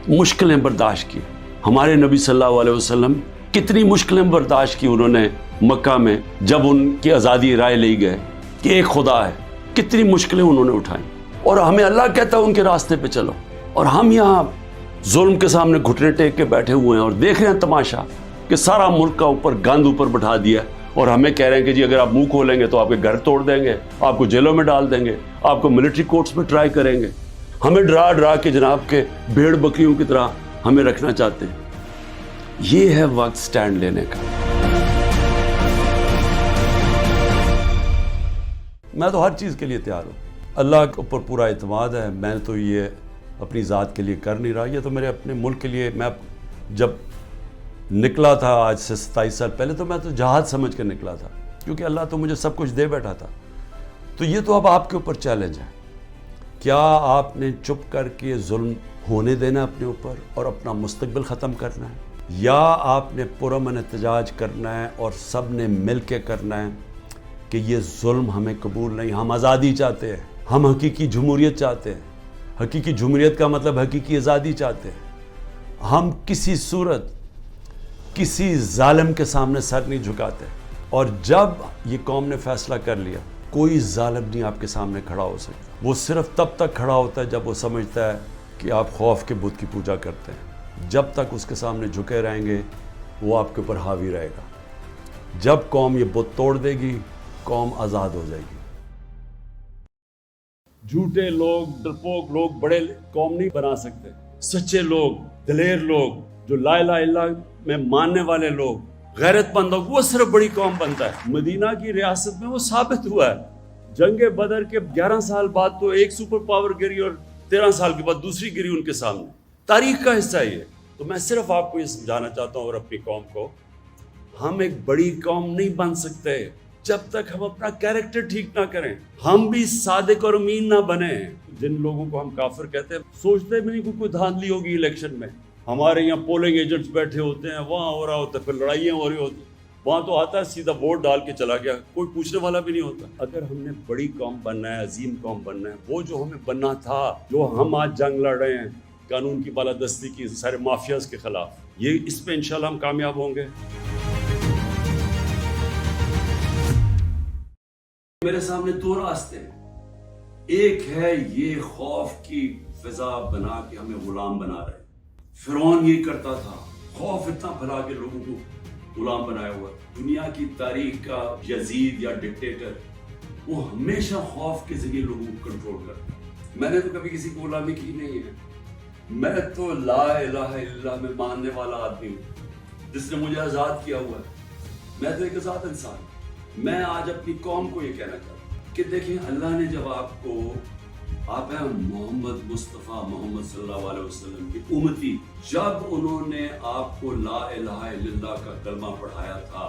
Speaker 5: مشکلیں برداشت کی. ہمارے نبی صلی اللہ علیہ وسلم کتنی مشکلیں برداشت کی انہوں نے مکہ میں جب ان کی آزادی رائے لی گئے کہ ایک خدا ہے. کتنی مشکلیں انہوں نے اٹھائیں. اور ہمیں اللہ کہتا ہے ان کے راستے پہ چلو، اور ہم یہاں ظلم کے سامنے گھٹنے ٹیک کے بیٹھے ہوئے ہیں اور دیکھ رہے ہیں تماشا کہ سارا ملک کا اوپر گند اوپر بٹھا دیا، اور ہمیں کہہ رہے ہیں کہ جی اگر آپ منہ کھولیں گے تو آپ کے گھر توڑ دیں گے، آپ کو جیلوں میں ڈال دیں گے، آپ کو ملٹری کورٹس میں ٹرائی کریں گے. ہمیں ڈرا ڈرا کے جناب کے بھیڑ بکریوں کی طرح ہمیں رکھنا چاہتے ہیں. یہ ہے وقت سٹینڈ لینے کا. میں تو ہر چیز کے لیے تیار ہوں. اللہ کے اوپر پورا اعتماد ہے. میں تو یہ اپنی ذات کے لیے کر نہیں رہا، یہ تو میرے اپنے ملک کے لیے. میں جب نکلا تھا آج سے 27 سال پہلے تو میں تو جہاد سمجھ کر نکلا تھا، کیونکہ اللہ تو مجھے سب کچھ دے بیٹھا تھا. تو یہ تو اب آپ کے اوپر چیلنج ہے. کیا آپ نے چپ کر کے ظلم ہونے دینا اپنے اوپر اور اپنا مستقبل ختم کرنا ہے، یا آپ نے پرامن احتجاج کرنا ہے اور سب نے مل کے کرنا ہے کہ یہ ظلم ہمیں قبول نہیں، ہم آزادی چاہتے ہیں، ہم حقیقی جمہوریت چاہتے ہیں. حقیقی جمہوریت کا مطلب حقیقی آزادی چاہتے ہیں. ہم کسی صورت کسی ظالم کے سامنے سر نہیں جھکاتے. اور جب یہ قوم نے فیصلہ کر لیا، کوئی ظالم نہیں آپ کے سامنے کھڑا ہو سکتا. وہ صرف تب تک کھڑا ہوتا ہے جب وہ سمجھتا ہے کہ آپ خوف کے بت کی پوجا کرتے ہیں. جب تک اس کے سامنے جھکے رہیں گے وہ آپ کے اوپر حاوی رہے گا. جب قوم یہ بت توڑ دے گی، قوم آزاد ہو جائے گی. جھوٹے لوگ، ڈرپوک لوگ بڑے قوم نہیں بنا سکتے. سچے لوگ، دلیر لوگ، جو لا الہ الا اللہ میں ماننے والے لوگ، غیرت مند لوگ، وہ صرف بڑی قوم بنتا ہے. مدینہ کی ریاست میں وہ ثابت ہوا ہے. جنگ بدر کے 11 سال بعد تو ایک سپر پاور گری اور 13 سال کے بعد دوسری گری ان کے سامنے. تاریخ کا حصہ ہے یہ.
Speaker 4: تو میں صرف آپ کو یہ سمجھانا چاہتا ہوں اور اپنی قوم کو، ہم ایک بڑی قوم نہیں بن سکتے جب تک ہم اپنا کیریکٹر ٹھیک نہ کریں، ہم بھی صادق اور امین نہ بنیں۔ جن لوگوں کو ہم کافر کہتے ہیں سوچتے بھی نہیں کوئی دھاندلی ہوگی الیکشن میں۔ ہمارے یہاں پولنگ ایجنٹس بیٹھے ہوتے ہیں، وہاں ہو رہا ہوتا ہے، پھر لڑائیاں ہو رہی ہوتی ہیں، وہاں تو آتا ہے سیدھا ووٹ ڈال کے چلا گیا، کوئی پوچھنے والا بھی نہیں ہوتا۔ اگر ہم نے بڑی قوم بننا ہے، عظیم قوم بننا ہے، وہ جو ہمیں بننا تھا، جو ہم آج جنگ لڑ رہے ہیں قانون کی بالادستی کی، سارے مافیاز کے خلاف، یہ اس پہ انشاءاللہ ہم کامیاب ہوں گے۔ میرے سامنے دو راستے ہیں، ایک ہے یہ خوف کی فضا بنا کے ہمیں غلام بنا رہے، فرعون یہ کرتا تھا، خوف اتنا پھیلا کے لوگوں کو غلام بنایا ہوا۔ دنیا کی تاریخ کا یزید یا ڈکٹیٹر وہ ہمیشہ خوف کے ذریعے لوگوں کو کنٹرول کرتا۔ میں نے تو کبھی کسی کو غلامی کی نہیں ہے، میں تو لا الہ الا اللہ میں ماننے والا آدمی ہوں جس نے مجھے آزاد کیا ہوا ہے۔ میں تو ایک آزاد انسان ہوں۔ میں آج اپنی قوم کو یہ کہنا چاہتا ہوں کہ دیکھیں اللہ نے جب آپ ہیں محمد مصطفیٰ محمد صلی اللہ علیہ وسلم کی امتی، جب انہوں نے آپ کو لا الہ الا اللہ کا کلمہ پڑھایا تھا،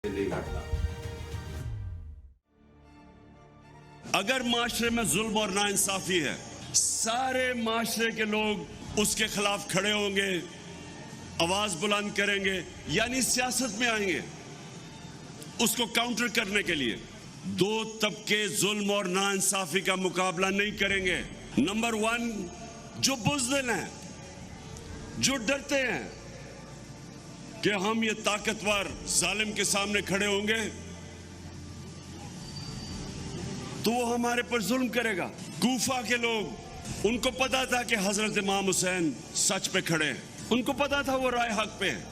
Speaker 4: نہیں ہٹتا۔
Speaker 1: اگر معاشرے میں ظلم اور ناانصافی ہے، سارے معاشرے کے لوگ اس کے خلاف کھڑے ہوں گے، آواز بلند کریں گے، یعنی سیاست میں آئیں گے اس کو کاؤنٹر کرنے کے لیے۔ دو طبقے ظلم اور ناانصافی کا مقابلہ نہیں کریں گے۔ نمبر 1 جو بزدل ہیں، جو ڈرتے ہیں کہ ہم یہ طاقتور ظالم کے سامنے کھڑے ہوں گے تو وہ ہمارے پر ظلم کرے گا۔ کوفہ کے لوگ، ان کو پتا تھا کہ حضرت امام حسین سچ پہ کھڑے ہیں، ان کو پتا تھا وہ رائے حق پہ ہیں،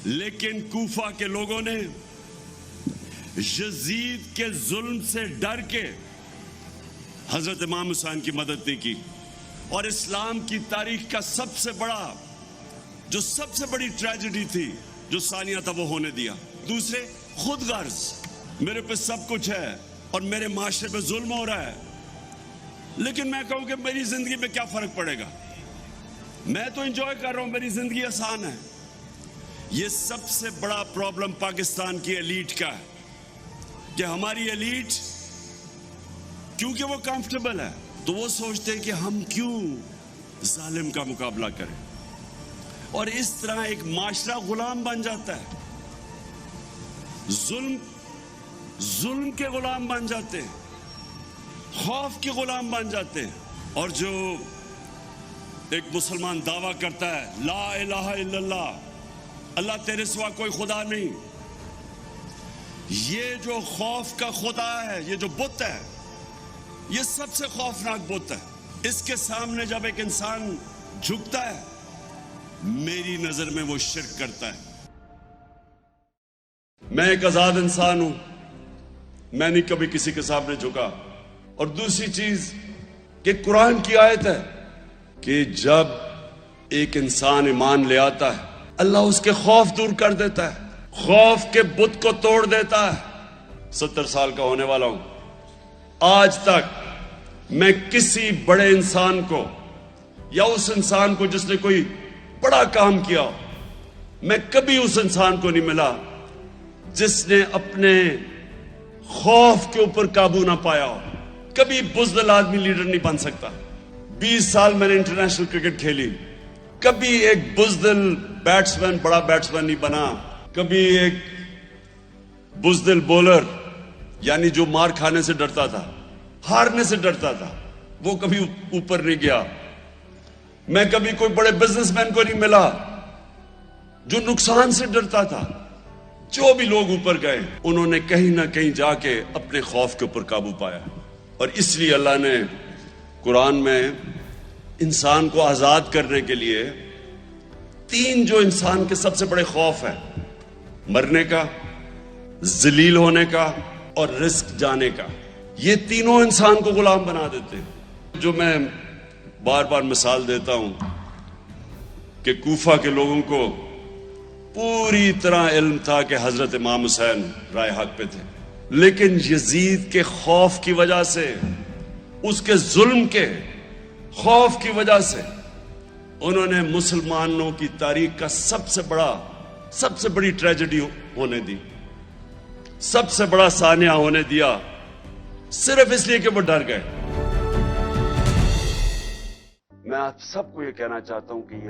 Speaker 1: لیکن کوفہ کے لوگوں نے یزید کے ظلم سے ڈر کے حضرت امام حسین کی مدد نہیں کی۔ اور اسلام کی تاریخ کا سب سے بڑی ٹریجڈی تھی جو ثانیہ تھا وہ ہونے دیا۔ دوسرے خود غرض، میرے پہ سب کچھ ہے اور میرے معاشرے پہ ظلم ہو رہا ہے، لیکن میں کہوں کہ میری زندگی میں کیا فرق پڑے گا، میں تو انجوائے کر رہا ہوں، میری زندگی آسان ہے۔ یہ سب سے بڑا پرابلم پاکستان کی ایلیٹ کا ہے کہ ہماری ایلیٹ کیونکہ وہ کمفرٹیبل ہے تو وہ سوچتے ہیں کہ ہم کیوں ظالم کا مقابلہ کریں، اور اس طرح ایک معاشرہ غلام بن جاتا ہے، ظلم کے غلام بن جاتے ہیں، خوف کے غلام بن جاتے ہیں۔ اور جو ایک مسلمان دعویٰ کرتا ہے لا الہ الا اللہ، اللہ تیرے سوا کوئی خدا نہیں، یہ جو خوف کا خدا ہے، یہ جو بت ہے، یہ سب سے خوفناک بت ہے۔ اس کے سامنے جب ایک انسان جھکتا ہے، میری نظر میں وہ شرک کرتا ہے۔ میں ایک آزاد انسان ہوں، میں نہیں کبھی کسی کے سامنے جھکا۔ اور دوسری چیز کہ قرآن کی آیت ہے کہ جب ایک انسان ایمان لے آتا ہے اللہ اس کے خوف دور کر دیتا ہے، خوف کے بت کو توڑ دیتا ہے۔ 70 سال کا ہونے والا ہوں، آج تک میں کسی بڑے انسان کو یا اس انسان کو جس نے کوئی بڑا کام کیا، میں کبھی اس انسان کو نہیں ملا جس نے اپنے خوف کے اوپر قابو نہ پایا ہو۔ کبھی بزدل آدمی لیڈر نہیں بن سکتا۔ 20 سال میں نے انٹرنیشنل کرکٹ کھیلی، کبھی ایک بزدل بیٹسمین بڑا بیٹسمین نہیں بنا، کبھی ایک بزدل بولر یعنی جو مار کھانے سے ڈرتا تھا، ہارنے سے ڈرتا تھا، وہ کبھی اوپر نہیں گیا۔ میں کبھی کوئی بڑے بزنس مین کو نہیں ملا جو نقصان سے ڈرتا تھا، जो भी लोग ऊपर गए उन्होंने कहीं ना कहीं जाके अपने खौफ के ऊपर काबू पाया, और इसलिए अल्लाह ने कुरान में इंसान को आजाद करने के लिए 3 जो इंसान के सबसे बड़े खौफ है, मरने का, जलील होने का और रिस्क जाने का, ये तीनों इंसान को गुलाम बना देते हैं। जो मैं बार बार मिसाल देता हूं कि कूफा के लोगों को पूरी तरह इल्म था कि हजरत इमाम हुसैन राय हक पे थे, लेकिन यजीद के खौफ की वजह से, उसके जुल्म के खौफ की वजह से उन्होंने मुसलमानों की तारीख का सबसे बड़ी ट्रेजेडी होने दी, सबसे बड़ा सानिया होने दिया, सिर्फ इसलिए कि वो डर गए।
Speaker 3: मैं आप सबको ये कहना चाहता हूं कि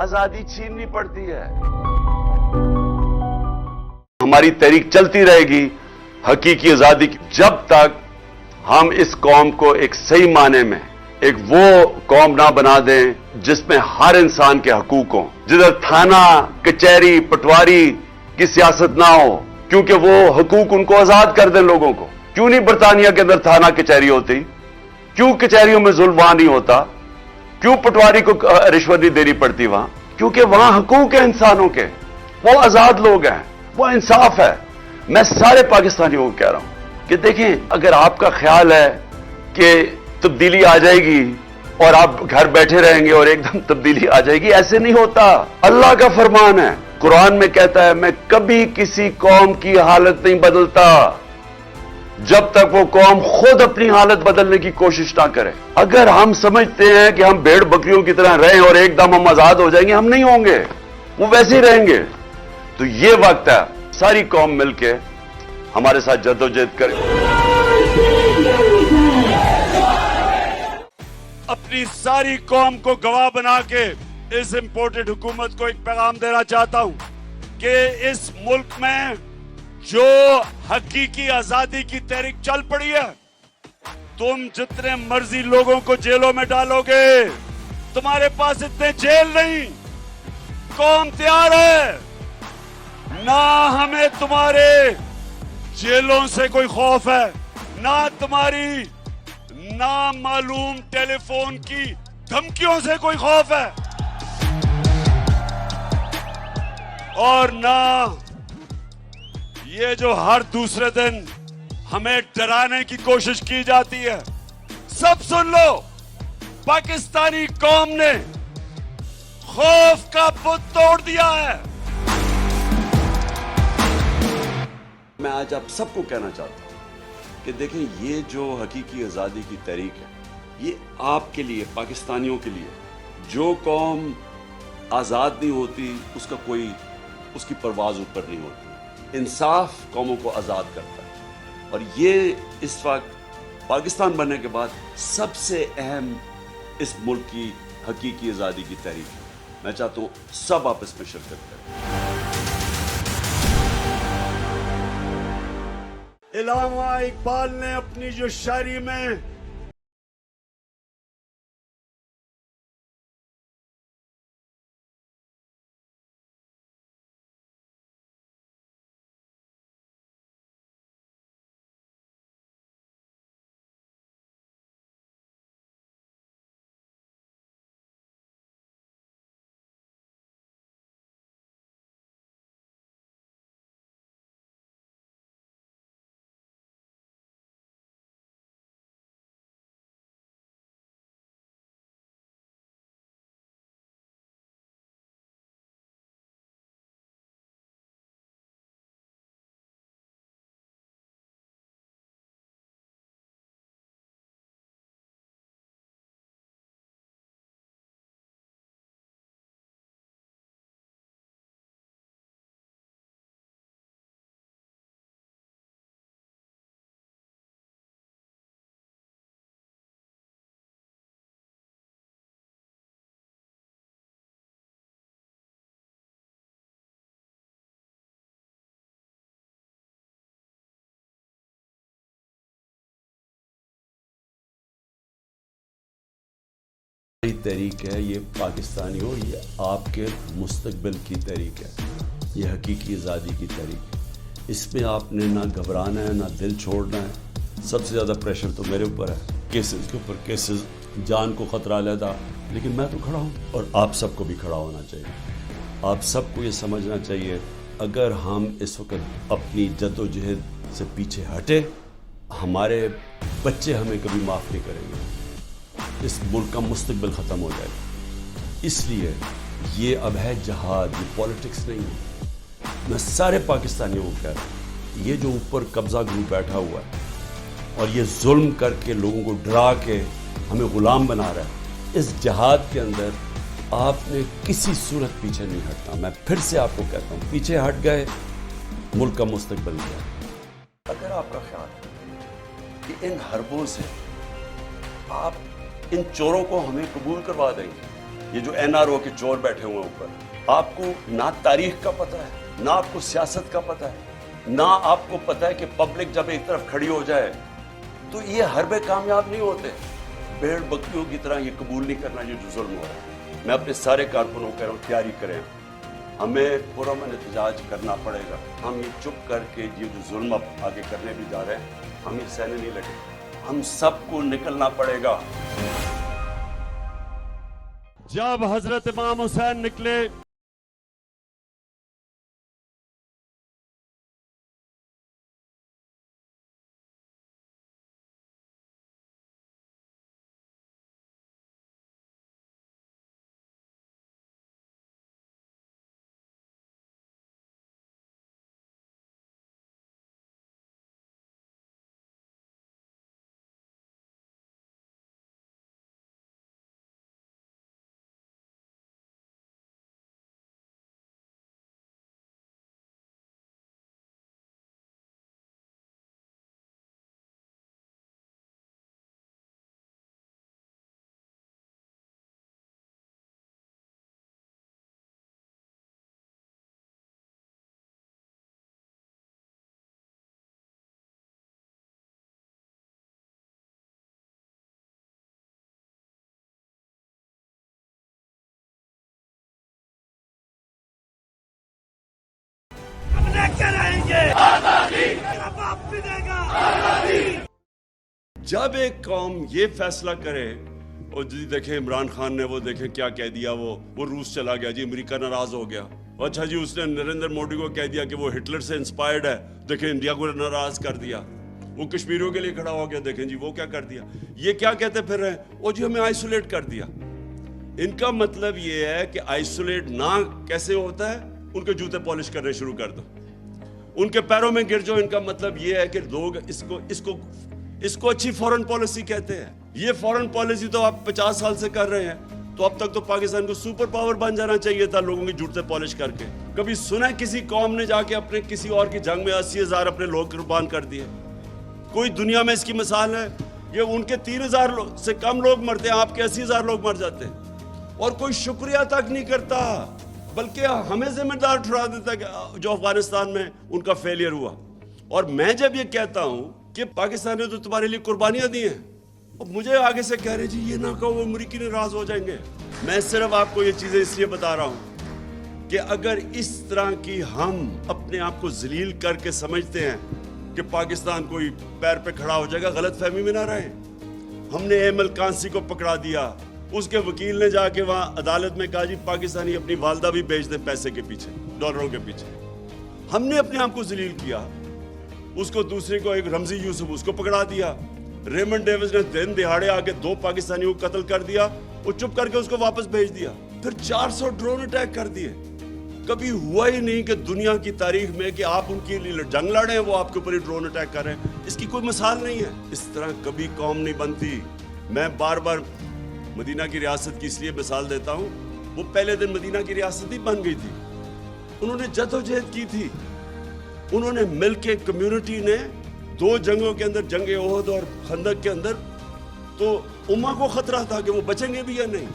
Speaker 3: आजादी छीननी पड़ती है। हमारी तहरीक चलती रहेगी हकीकी आजादी की, जब तक हम इस कौम को एक सही माने में एक वो कौम ना बना दें जिसमें हर इंसान के हकूक हों, जिधर थाना, कचहरी, पटवारी की सियासत ना हो, क्योंकि वो हकूक उनको आजाद कर दें लोगों को। क्यों नहीं बरतानिया के अंदर थाना कचहरी होती? क्यों कचहरियों में जुल्म वहां नहीं होता? क्यों पटवारी को रिश्वत नहीं देनी पड़ती वहां? क्योंकि वहां हकूक है इंसानों के, वो आजाद लोग हैं, वो इंसाफ है। मैं सारे पाकिस्तानियों को कह रहा हूं कि देखें, अगर आपका ख्याल है कि तब्दीली आ जाएगी और आप घर बैठे रहेंगे और एकदम तब्दीली आ जाएगी, ऐसे नहीं होता। अल्लाह का फरमान है, कुरान में कहता है, मैं कभी किसी कौम की हालत नहीं बदलता जब तक वो कौम खुद अपनी हालत बदलने की कोशिश ना करे। अगर हम समझते हैं कि हम भेड़ बकरियों की तरह रहें और एकदम हम आजाद हो जाएंगे, हम नहीं होंगे, वो वैसे ही रहेंगे। तो ये वक्त है सारी कौम मिलके हमारे साथ जद्दोजहद करे।
Speaker 1: अपनी सारी कौम को गवाह बना के इस इंपोर्टेड हुकूमत को एक पैगाम देना चाहता हूं कि इस मुल्क में जो हकीकी आजादी की तहरीक चल पड़ी है, तुम जितने मर्जी लोगों को जेलों में डालोगे, तुम्हारे पास इतने जेल नहीं। कौम तैयार है, ना हमें तुम्हारे जेलों से कोई खौफ है, ना तुम्हारी नामालूम टेलीफोन की धमकियों से कोई खौफ है, और ना ये जो हर दूसरे दिन हमें डराने की कोशिश की जाती है। सब सुन लो, पाकिस्तानी कौम ने खौफ का बुत तोड़ दिया है।
Speaker 3: मैं आज आप सबको कहना चाहता हूं कि देखें, ये जो हकीकी आजादी की तहरीक है, ये आपके लिए, पाकिस्तानियों के लिए। जो कौम आजाद नहीं होती उसकी परवाज ऊपर नहीं होती। इंसाफ कौमों को आजाद करता है, और ये इस वक्त पाकिस्तान बनने के बाद सबसे अहम इस मुल्क की हकीकी आजादी की तहरीक है। मैं चाहता हूं सब आप इसमें शिरकत करें।
Speaker 1: इल्लामा इकबाल ने अपनी जो शायरी में
Speaker 4: یہ تحریک ہے، یہ پاکستانیوں، یہ آپ کے مستقبل کی تحریک ہے، یہ حقیقی آزادی کی تحریک ہے. اس میں آپ نے نہ گھبرانا ہے نہ دل چھوڑنا ہے. سب سے زیادہ پریشر تو میرے اوپر ہے، کیسز کے اوپر کیسز، جان کو خطرہ لیتا، لیکن میں تو کھڑا ہوں اور آپ سب کو بھی کھڑا ہونا چاہیے. آپ سب کو یہ سمجھنا چاہیے اگر ہم اس وقت اپنی جد و جہد سے پیچھے ہٹے، ہمارے بچے ہمیں کبھی معاف نہیں کریں گے. اس ملک کا مستقبل ختم ہو جائے گا. اس لیے یہ اب ہے جہاد، یہ پولیٹکس نہیں ہے. میں سارے پاکستانیوں کو کہہ رہا ہوں، یہ جو اوپر قبضہ گروپ بیٹھا ہوا ہے اور یہ ظلم کر کے لوگوں کو ڈرا کے ہمیں غلام بنا رہا ہے، اس جہاد کے اندر آپ نے کسی صورت پیچھے نہیں ہٹنا. میں پھر سے آپ کو کہتا ہوں، پیچھے ہٹ گئے ملک کا مستقبل کیا. اگر آپ کا خیال ہے کہ ان حربوں سے آپ ان چوروں کو ہمیں قبول کروا دیں گے، یہ جو NRO کے چور بیٹھے ہوئے ہیں اوپر، آپ کو نہ تاریخ کا پتہ ہے، نہ آپ کو سیاست کا پتہ ہے، نہ آپ کو پتہ ہے کہ پبلک جب ایک طرف کھڑی ہو جائے تو یہ حربے کامیاب نہیں ہوتے. بھیڑ بکریوں کی طرح یہ قبول نہیں کرنا یہ جو ظلم ہو رہا ہے. میں اپنے سارے کارکنوں کو کہہ رہا ہوں، تیاری کریں، ہمیں پرامن احتجاج کرنا پڑے گا. ہم یہ چپ کر کے یہ جو ظلم اب آگے کرنے بھی جا رہے ہیں، ہم یہ سہنے نہیں لگے. ہم سب کو نکلنا پڑے گا.
Speaker 1: جب حضرت امام حسین نکلے جب ایک قوم یہ فیصلہ کرے، اور جی دیکھیں عمران خان نے وہ دیکھیں کیا کہہ دیا، وہ روس چلا گیا جی، امریکہ ناراض ہو گیا. اچھا جی اس نے نریندر مودی کو کہہ دیا کہ وہ ہٹلر سے انسپائرڈ ہے، دیکھیں انڈیا کو ناراض کر دیا. وہ کشمیریوں کے لیے کھڑا ہو گیا، دیکھیں جی وہ کیا کر دیا. یہ کیا کہتے پھر رہے ہیں، وہ جی ہمیں آئسولیٹ کر دیا. ان کا مطلب یہ ہے کہ آئسولیٹ نہ کیسے ہوتا ہے، ان کے جوتے پالش کرنے شروع کر دو، ان کے پیروں میں گر جاؤ. ان کا مطلب یہ ہے کہ لوگ اس کو اچھی فورن پالیسی کہتے ہیں. یہ فورن پالیسی تو آپ 50 سال سے کر رہے ہیں، تو اب تک تو پاکستان کو سپر پاور بن جانا چاہیے تھا لوگوں کے جوتے پالش کر کے. کبھی سنا ہے کسی قوم نے جا کے اپنے کسی اور کی جنگ میں 80,000 اپنے لوگ قربان کر دیے؟ کوئی دنیا میں اس کی مثال ہے؟ یہ ان کے 3,000 سے کم لوگ مرتے ہیں، آپ کے 80,000 لوگ مر جاتے ہیں. اور کوئی شکریہ تک نہیں کرتا، بلکہ ہمیں ذمہ دار ٹھہرا دیتا ہے کہ جو افغانستان میں ان کا فیلئر ہوا. اور میں جب یہ کہتا ہوں کہ پاکستان نے تو تمہارے لیے قربانیاں دی ہیں، اور مجھے آگے سے کہہ رہے جی یہ نہ کہو امریکی ناراض ہو جائیں گے. میں صرف آپ کو یہ چیزیں اس لیے بتا رہا ہوں کہ اگر اس طرح کی ہم اپنے آپ کو ذلیل کر کے سمجھتے ہیں کہ پاکستان کوئی پیر پہ کھڑا ہو جائے گا، غلط فہمی میں نہ رہے. ہم نے ایمل کانسی کو پکڑا دیا، اس کے وکیل نے جا کے وہاں عدالت میں کہا جی پاکستانی اپنی والدہ بھی بیچ دیں پیسے کے پیچھے، ڈالروں کے پیچھے. ہم نے اپنے آپ کو ذلیل کیا. اس کو دوسرے کو ایک رمزی یوسف اس کو پکڑا دیا. ریمنڈ ڈیوس نے دن دہاڑے آ کے 2 پاکستانیوں کو قتل کر دیا، وہ چپ کر کے اس کو واپس بھیج دیا. پھر 400 ڈرون اٹیک کر دیے. کبھی ہوا ہی نہیں کہ دنیا کی تاریخ میں کہ آپ ان کے لیے جنگ لڑے ہیں، وہ آپ کے اوپر ہی ڈرون اٹیک کر رہے ہیں. اس کی کوئی مثال نہیں ہے. اس طرح کبھی قوم نہیں بنتی. میں بار بار مدینہ کی ریاست کی اس لیے مثال دیتا ہوں، وہ پہلے دن مدینہ کی ریاست ہی بن گئی تھی. انہوں نے جدوجہد کی تھی، انہوں نے مل کے کمیونٹی نے 2 جنگوں کے اندر، جنگ احد اور خندق کے اندر، تو امہ کو خطرہ تھا کہ وہ بچیں گے بھی یا نہیں.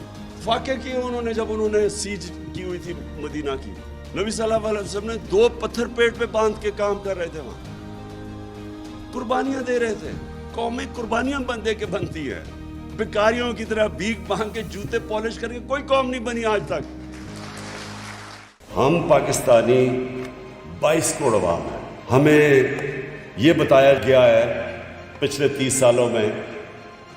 Speaker 1: فاقے کیے انہوں نے جب انہوں نے سیج کی ہوئی تھی مدینہ کی. نبی صلی اللہ علیہ وسلم نے 2 پتھر پیٹ پہ باندھ کے کام کر رہے تھے، وہاں قربانیاں دے رہے تھے. قومیں قربانیاں دے کے بنتی ہے. भिखारियों की तरह भीख मांग के जूते पॉलिश करके कोई कौम नहीं बनी आज तक।
Speaker 2: हम पाकिस्तानी 22 करोड़ अवाम हैं। हमें ये बताया गया है पिछले 30 सालों में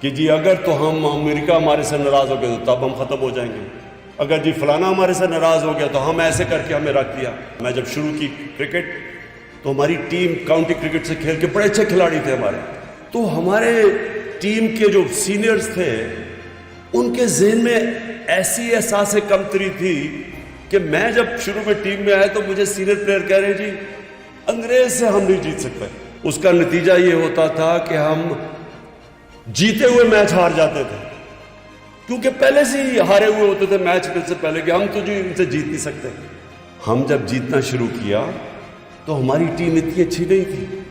Speaker 2: कि जी अगर तो हम अमेरिका हमारे से नाराज़ हो गए तो तब हम ख़त्म हो जाएंगे, अगर जी फलाना हमारे से नाराज़ हो गया तो हम ऐसे करके हमें रख दिया। मैं जब शुरू की क्रिकेट तो हमारी टीम काउंटी क्रिकेट से खेल के बड़े अच्छे खिलाड़ी थे हमारे, तो हमारे टीम के जो सीनियर्स थे उनके जहन में ऐसी एहसास कमतरी थी कि मैं जब शुरू में टीम में आया तो मुझे सीनियर प्लेयर कह रहे जी अंग्रेज से हम नहीं जीत सकते। उसका नतीजा ये होता था कि हम जीते हुए मैच हार जाते थे, क्योंकि पहले से ही हारे हुए होते थे मैच से पहले कि हम तो जो इनसे जीत नहीं सकते। हम जब जीतना शुरू किया तो हमारी टीम इतनी अच्छी नहीं थी,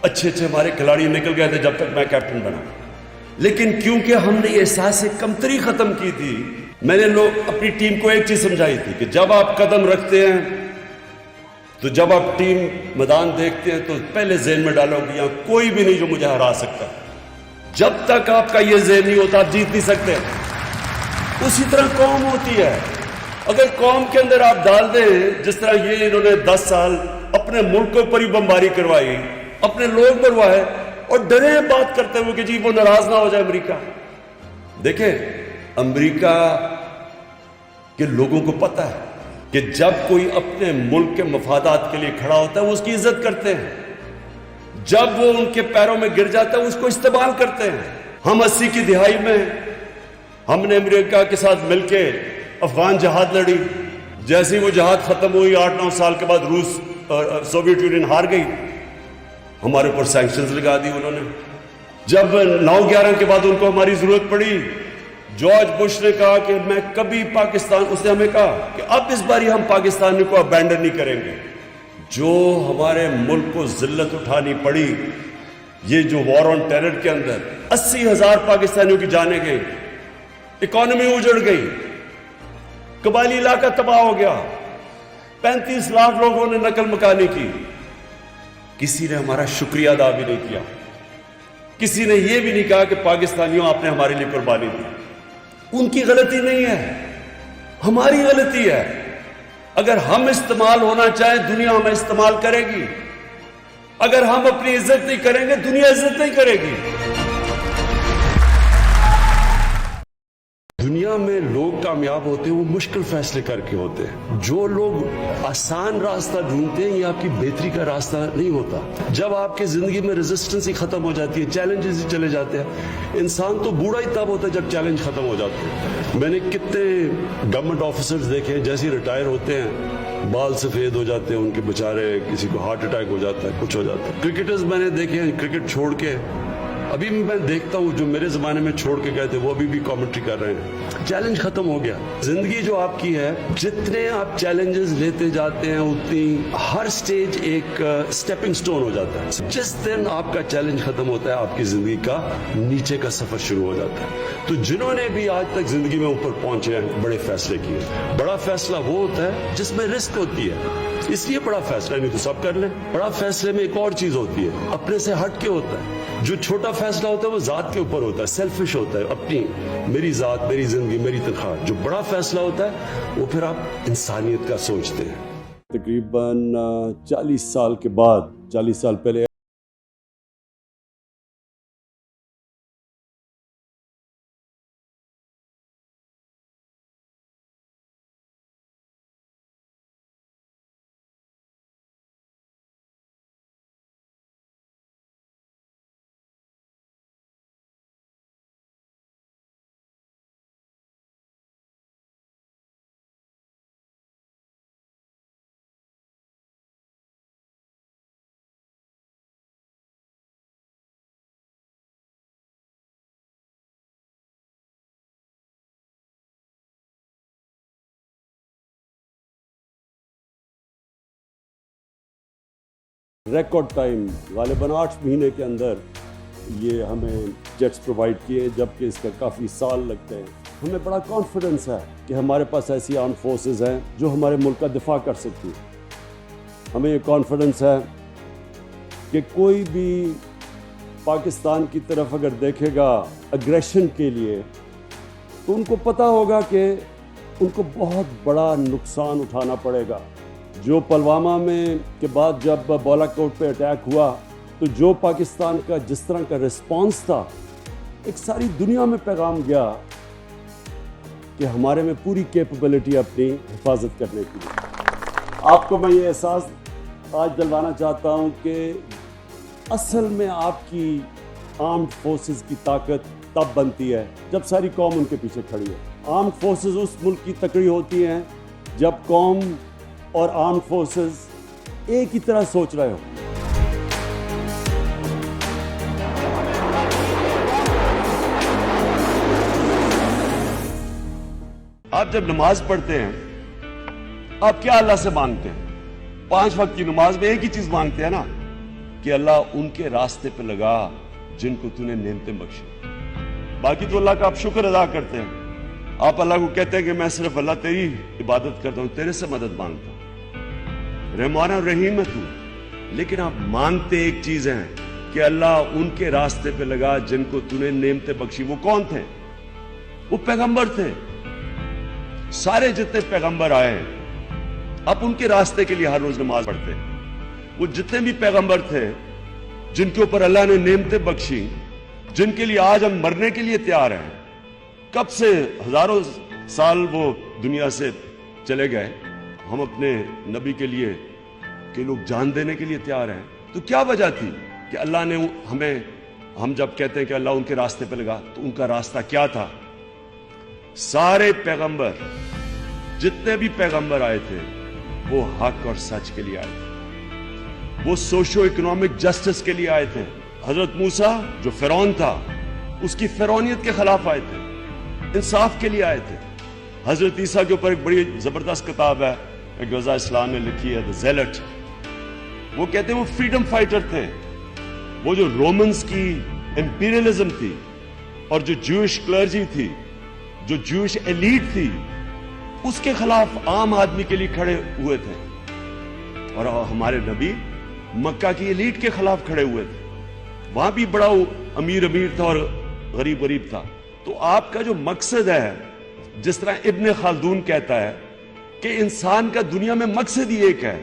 Speaker 2: अच्छे अच्छे हमारे खिलाड़ी निकल गए थे जब तक मैं कैप्टन बना, लेकिन क्योंकि हमने ये एहसास कमतरी खत्म की थी, मैंने अपनी टीम को एक चीज समझाई थी कि जब आप कदम रखते हैं तो जब आप टीम मैदान देखते हैं तो पहले ज़हन में डालोगे यहाँ कोई भी नहीं जो मुझे हरा सकता। जब तक आपका ये ज़हन नहीं होता आप जीत नहीं सकते। उसी तरह कौम होती है, अगर कौम के अंदर आप डाल दें जिस तरह ये इन्होंने 10 साल अपने मुल्क के ऊपर ही बमबारी करवाई, अपने लोग मरवाए और डरे बात करते हुए कि जी वो नाराज ना हो जाए अमेरिका। देखें अमेरिका के लोगों को पता है कि जब कोई अपने मुल्क के मफादात के लिए खड़ा होता है वो उसकी इज्जत करते हैं, जब वो उनके पैरों में गिर जाता है उसको इस्तेमाल करते हैं। हम 80 की दिहाई में हमने अमेरिका के साथ मिलके अफगान जहाद लड़ी, जैसे ही वो जहाद खत्म हुई 8-9 साल के बाद रूस सोवियत यूनियन हार गई, हमारे ऊपर सैंक्शंस लगा दी उन्होंने। जब 9/11 के बाद उनको हमारी जरूरत पड़ी, जॉर्ज बुश ने कहा कि मैं कभी पाकिस्तान, उसने हमें कहा कि अब इस बारी हम पाकिस्तान को अबैंडन नहीं करेंगे। जो हमारे मुल्क को जिल्लत उठानी पड़ी, ये जो वॉर ऑन टेरर के अंदर 80,000 पाकिस्तानियों की जानें गई, इकॉनमी उजड़ गई, कबायली इलाका तबाह हो गया, 35 लाख लोगों ने नकल मकानी की, किसी ने हमारा शुक्रिया अदा भी नहीं किया, किसी ने यह भी नहीं कहा कि पाकिस्तानियों आपने हमारे लिए कुर्बानी दी। उनकी गलती नहीं है, हमारी गलती है। अगर हम इस्तेमाल होना चाहें दुनिया हमें इस्तेमाल करेगी, अगर हम अपनी इज्जत नहीं करेंगे दुनिया इज्जत नहीं करेगी। दुनिया में लोग कामयाब होते हैं वो मुश्किल फैसले करके होते हैं। जो लोग आसान रास्ता ढूंढते हैं ये आपकी बेहतरी का रास्ता नहीं होता। जब आपकी जिंदगी में रेजिस्टेंस ही खत्म हो जाती है, चैलेंजेस ही चले जाते हैं, इंसान तो बूढ़ा ही तब होता है जब चैलेंज खत्म हो जाते हैं। मैंने कितने गवर्नमेंट ऑफिसर्स देखे हैं जैसे ही रिटायर होते हैं बाल सफेद हो जाते हैं उनके, बेचारे किसी को हार्ट अटैक हो जाता है, कुछ हो जाता है। क्रिकेटर्स मैंने देखे हैं क्रिकेट छोड़ के, अभी मैं देखता हूँ जो मेरे जमाने में छोड़ के गए थे वो अभी भी कमेंट्री कर रहे हैं। चैलेंज खत्म हो गया। जिंदगी जो आपकी है, जितने आप चैलेंजेस लेते जाते हैं उतनी हर स्टेज एक स्टेपिंग स्टोन हो जाता है। जिस दिन आपका चैलेंज खत्म होता है आपकी जिंदगी का नीचे का सफर शुरू हो जाता है। तो जिन्होंने भी आज तक जिंदगी में ऊपर पहुंचे हैं बड़े फैसले किए। बड़ा फैसला वो होता है जिसमें रिस्क होती है, इसलिए बड़ा फैसला, नहीं तो सब कर लें। बड़ा फैसले में एक और चीज होती है, अपने से हट के होता है। जो छोटा फैसला होता है वो जात के ऊपर होता है, सेल्फिश होता है, अपनी मेरी जात, मेरी जिंदगी, मेरी तनख्वाह। जो बड़ा फैसला होता है वो फिर आप इंसानियत का सोचते हैं।
Speaker 4: तकरीबन 40 साल के बाद, 40 साल पहले रिकॉर्ड टाइम गालिबन 8 महीने के अंदर ये हमें जेट्स प्रोवाइड किए, जबकि इसका काफ़ी साल लगते हैं। हमें बड़ा कॉन्फिडेंस है कि हमारे पास ऐसी आर्म फोर्सेस हैं जो हमारे मुल्क का दिफा कर सकती है। हमें ये कॉन्फिडेंस है कि कोई भी पाकिस्तान की तरफ अगर देखेगा अग्रेशन के लिए, तो उनको पता होगा कि उनको बहुत बड़ा नुकसान उठाना पड़ेगा। जो पुलवामा में के बाद जब बालाकोट पे अटैक हुआ, तो जो पाकिस्तान का जिस तरह का रिस्पांस था, एक सारी दुनिया में पैगाम गया कि हमारे में पूरी कैपेबिलिटी अपनी हिफाजत करने की। आपको मैं ये एहसास आज दिलवाना चाहता हूँ कि असल में आपकी आर्म्ड फोर्सेस की ताकत तब बनती है जब सारी कौम उनके पीछे खड़ी है। आर्म्ड फोर्सेस उस मुल्क की तकड़ी होती हैं जब कौम और आर्म्ड फोर्सेस एक ही तरह सोच रहे हो।
Speaker 2: आप जब नमाज पढ़ते हैं, आप क्या अल्लाह से मांगते हैं? 5 वक्त की नमाज में एक ही चीज मांगते हैं ना, कि अल्लाह उनके रास्ते पे लगा जिनको तूने नेमतें बख्शी। बाकी तो अल्लाह का आप शुक्र अदा करते हैं। आप अल्लाह को कहते हैं कि मैं सिर्फ अल्लाह तेरी इबादत करता हूं, तेरे से मदद मांगता हूं, रहमान और रहीम है तू। लेकिन आप मांगते एक चीज है कि अल्लाह उनके रास्ते पे लगा जिनको तूने नेमतें बख्शी। वो कौन थे? वो पैगंबर थे। सारे जितने पैगंबर आए हैं, आप उनके रास्ते के लिए हर रोज नमाज पढ़ते हैं। वो जितने भी पैगंबर थे जिनके ऊपर अल्लाह ने नेमतें बख्शी, जिनके लिए आज हम मरने के लिए तैयार हैं, कब से हजारों साल वो दुनिया से चले गए, हम अपने नबी के लिए कि लोग जान देने के लिए तैयार हैं। तो क्या वजह थी कि अल्लाह ने हमें, हम जब कहते हैं कि अल्लाह उनके रास्ते पे लगा, तो उनका रास्ता क्या था? सारे पैगंबर, जितने भी पैगंबर आए थे, वो हक और सच के लिए आए थे। वो सोशो इकोनॉमिक जस्टिस के लिए आए थे। हजरत मूसा जो फिरौन था, उसकी फिरौनियत के खिलाफ आए थे, इंसाफ के लिए आए थे। हजरत ईसा के ऊपर एक बड़ी जबरदस्त किताब है, एक रजा इस्लाम ने लिखी है, द ज़ेलट। वो कहते हैं वो फ्रीडम फाइटर थे। वो जो रोमन्स की इंपीरियलिज्म थी और जो ज्यूइश क्लर्जी थी, जो ज्यूइश एलीट थी, उसके खिलाफ आम आदमी के लिए खड़े हुए थे। और हमारे नबी मक्का की एलीट के खिलाफ खड़े हुए थे। वहां भी बड़ा अमीर अमीर था और गरीब गरीब था। तो आपका जो मकसद है, जिस तरह इब्ने खालदून कहता है कि इंसान का दुनिया में मकसद ही एक है,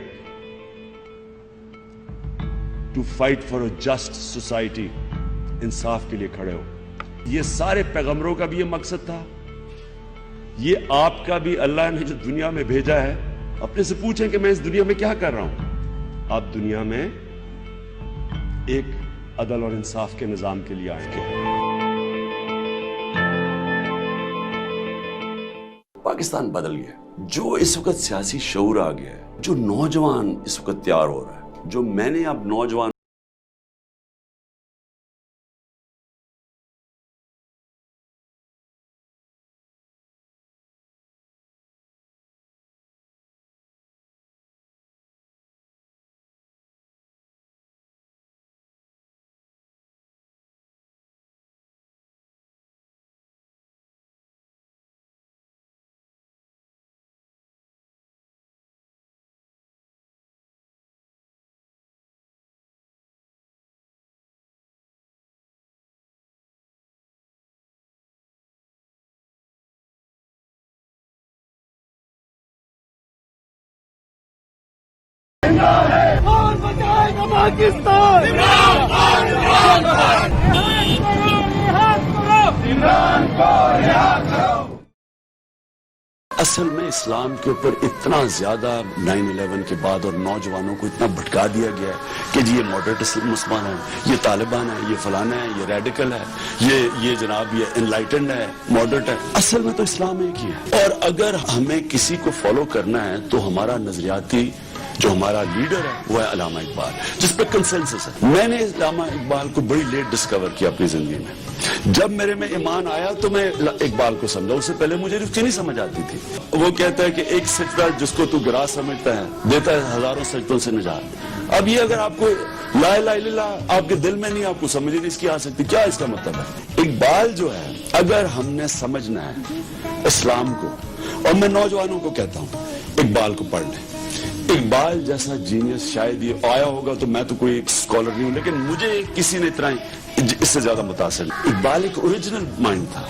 Speaker 2: to fight for a just society, इंसाफ के लिए खड़े हो। ये सारे पैगंबरों का भी ये मकसद था। ये आपका भी अल्लाह ने जो दुनिया में भेजा है, अपने से पूछें कि मैं इस दुनिया में क्या कर रहा हूं। आप दुनिया में एक अदल और इंसाफ के निजाम के लिए आए हैं।
Speaker 5: पाकिस्तान बदल गया। जो इस वक्त सियासी शऊर आ गया है, जो नौजवान इस वक्त तैयार हो रहा है, जो मैंने अब नौजवान
Speaker 8: और बचाएगा पाकिस्तान।
Speaker 5: असल में इस्लाम के ऊपर इतना ज्यादा 9/11 के बाद और नौजवानों को इतना भटका दिया गया है कि जी ये मॉडरेट मुसलमान है, ये तालिबान है, ये फलाना है, ये रेडिकल है, ये जनाब ये एनलाइटेंड है, मॉडरेट है। असल में तो इस्लाम एक ही है। और अगर हमें किसी को फॉलो करना है तो हमारा नजरियाती जो हमारा लीडर है वो है अल्लामा इकबाल, जिस पे कंसेंसस है। मैंने अल्लामा इकबाल को बड़ी लेट डिस्कवर किया अपनी जिंदगी में। जब मेरे में ईमान आया तो मैं इकबाल को समझा, उससे पहले मुझे उसकी नहीं समझ आती थी। वो कहता है कि एक सजदा जिसको तू गिरा समझता है देता है हजारों सजदों से निजात। अब ये अगर आपको ला इलाहा इल्लल्लाह आपके दिल में नहीं, आपको समझ ही नहीं इसकी आ सकती, क्या इसका मतलब है? इकबाल जो है, अगर हमने समझना है इस्लाम को, और मैं नौजवानों को कहता हूँ इकबाल को पढ़ लें। इकबाल जैसा जीनियस शायद ये आया होगा, तो मैं तो कोई स्कॉलर नहीं हूं, लेकिन मुझे किसी ने اس سے زیادہ متاثر. اقبال ایک اوریجنل مائنڈ تھا.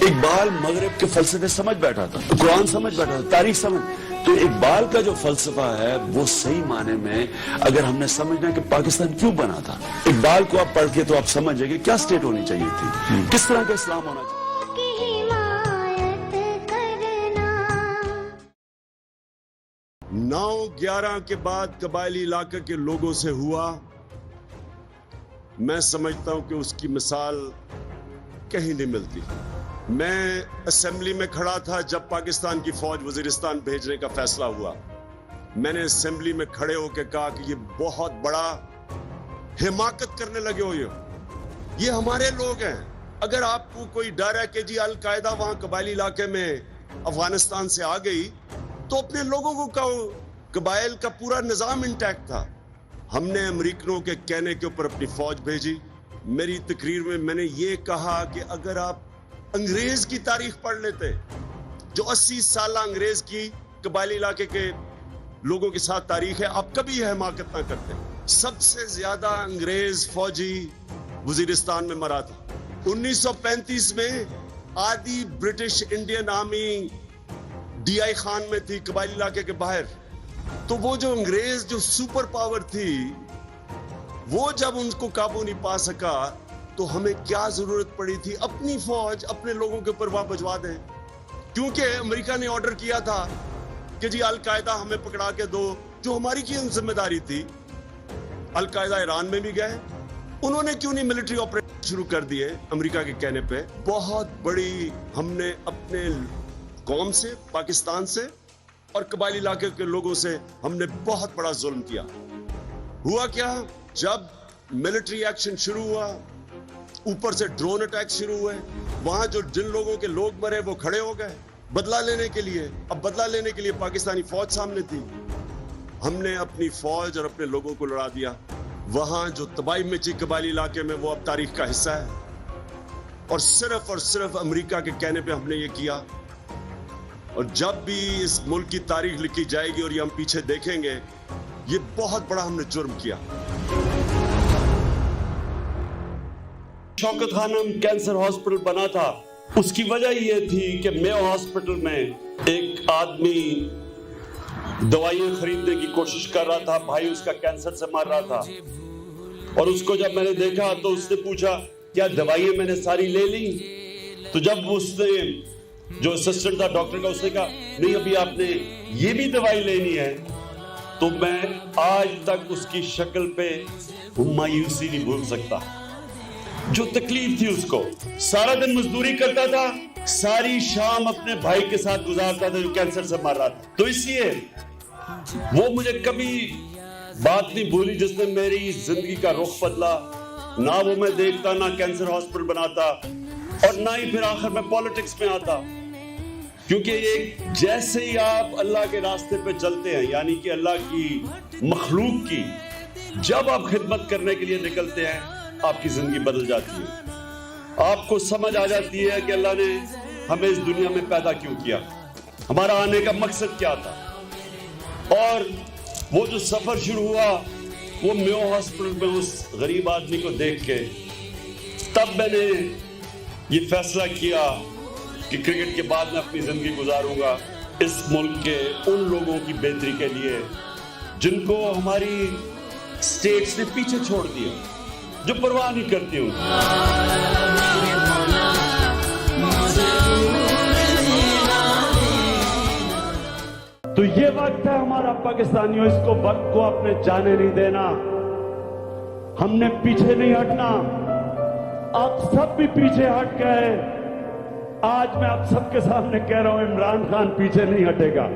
Speaker 5: اقبال مغرب کے فلسفے سمجھ بیٹھا تھا, قرآن سمجھ بیٹھا تھا, تاریخ سمجھ. تو اقبال کا جو فلسفہ ہے وہ صحیح معنی میں اگر ہم نے سمجھنا کہ پاکستان کیوں بنا تھا, اقبال کو آپ پڑھ کے تو آپ سمجھیں گے کیا سٹیٹ ہونی چاہیے تھی, کس طرح کا اسلام ہونا چاہیے.
Speaker 1: 9/11 کے بعد قبائلی علاقے کے لوگوں سے ہوا, میں سمجھتا ہوں کہ اس کی مثال کہیں نہیں ملتی. میں اسمبلی میں کھڑا تھا جب پاکستان کی فوج وزیرستان بھیجنے کا فیصلہ ہوا. میں نے اسمبلی میں کھڑے ہو کے کہا کہ یہ بہت بڑا حماقت کرنے لگے ہو, یہ ہمارے لوگ ہیں. اگر آپ کو کوئی ڈر ہے کہ جی القاعدہ وہاں قبائلی علاقے میں افغانستان سے آ گئی, تو اپنے لوگوں کو کہو. قبائل کا پورا نظام انٹیکٹ تھا. ہم نے امریکنوں کے کہنے کے اوپر اپنی فوج بھیجی. میری تقریر میں میں نے یہ کہا کہ اگر آپ انگریز کی تاریخ پڑھ لیتے, جو 80 سالہ انگریز کی قبائلی علاقے کے لوگوں کے ساتھ تاریخ ہے, آپ کبھی یہ حماقت نہ کرتے. سب سے زیادہ انگریز فوجی وزیرستان میں مرا تھا. 1935 میں آدھی British Indian army D I Khan میں تھی قبائلی علاقے کے باہر. تو وہ جو انگریز جو سپر پاور تھی, وہ جب ان کو قابو نہیں پا سکا تو ہمیں کیا ضرورت پڑی تھی اپنی فوج اپنے لوگوں کے اوپر وہاں بھجوا دیں. کیونکہ امریکہ نے آرڈر کیا تھا کہ جی القاعدہ ہمیں پکڑا کے دو, جو ہماری کی ذمہ داری تھی. القاعدہ ایران میں بھی گئے, انہوں نے کیوں نہیں ملٹری آپریشن شروع کر دیے امریکہ کے کہنے پہ. بہت بڑی ہم نے اپنے قوم سے, پاکستان سے اور قبائلی علاقے کے لوگوں سے ہم نے بہت بڑا ظلم کیا. ہوا کیا, جب ملٹری ایکشن شروع ہوا, اوپر سے ڈرون اٹیک شروع ہوئے, وہاں جو جن لوگوں کے لوگ مرے وہ کھڑے ہو گئے بدلہ لینے کے لیے. اب بدلہ لینے کے لیے پاکستانی فوج سامنے تھی. ہم نے اپنی فوج اور اپنے لوگوں کو لڑا دیا. وہاں جو تباہی مچی قبائلی علاقے میں وہ اب تاریخ کا حصہ ہے, اور صرف امریکہ کے کہنے پہ ہم نے یہ کیا. اور جب بھی اس ملک کی تاریخ لکھی جائے گی اور یہ ہم پیچھے دیکھیں گے, یہ بہت بڑا ہم نے جرم کیا. شوکت خانم کینسر ہاسپٹل بنا تھا, اس کی وجہ یہ تھی کہ میو ہاسپٹل میں ایک آدمی دوائیں خریدنے کی کوشش کر رہا تھا, بھائی اس کا کینسر سے مر رہا تھا. اور اس کو جب میں نے دیکھا تو اس نے پوچھا کیا دوائیں میں نے ساری لے لی. تو جب اس نے جو اسسٹنٹ تھا ڈاکٹر کا, اس نے کہا نہیں ابھی آپ نے یہ بھی دوائی لینی ہے. تو میں آج تک اس کی شکل پہ مایوسی نہیں بھول سکتا. جو تکلیف تھی اس کو, سارا دن مزدوری کرتا تھا, ساری شام اپنے بھائی کے ساتھ گزارتا تھا جو کینسر سے مر رہا تھا. تو اس لیے وہ مجھے کبھی بات نہیں بھولی جس نے میری زندگی کا رخ بدلا. نہ وہ میں دیکھتا, نہ کینسر ہاسپٹل بناتا, اور نہ ہی پھر آخر میں پالیٹکس میں آتا. کیونکہ یہ جیسے ہی آپ اللہ کے راستے پہ چلتے ہیں, یعنی کہ اللہ کی مخلوق کی جب آپ خدمت کرنے کے لیے نکلتے ہیں, آپ کی زندگی بدل جاتی ہے. آپ کو سمجھ آ جاتی ہے کہ اللہ نے ہمیں اس دنیا میں پیدا کیوں کیا, ہمارا آنے کا مقصد کیا تھا. اور وہ جو سفر شروع ہوا وہ میو ہاسپٹل میں اس غریب آدمی کو دیکھ کے, تب میں نے یہ فیصلہ کیا کہ کرکٹ کے بعد میں اپنی زندگی گزاروں گا اس ملک کے ان لوگوں کی بہتری کے لیے جن کو ہماری سٹیٹس نے پیچھے چھوڑ دیا, جو پرواہ نہیں کرتی ہوں. تو یہ وقت ہے ہمارا پاکستانیوں, اس کو وقت کو اپنے جانے نہیں دینا, ہم نے پیچھے نہیں ہٹنا. آپ سب بھی پیچھے ہٹ گئے. آج میں آپ سب کے سامنے کہہ رہا ہوں عمران خان پیچھے نہیں ہٹے گا.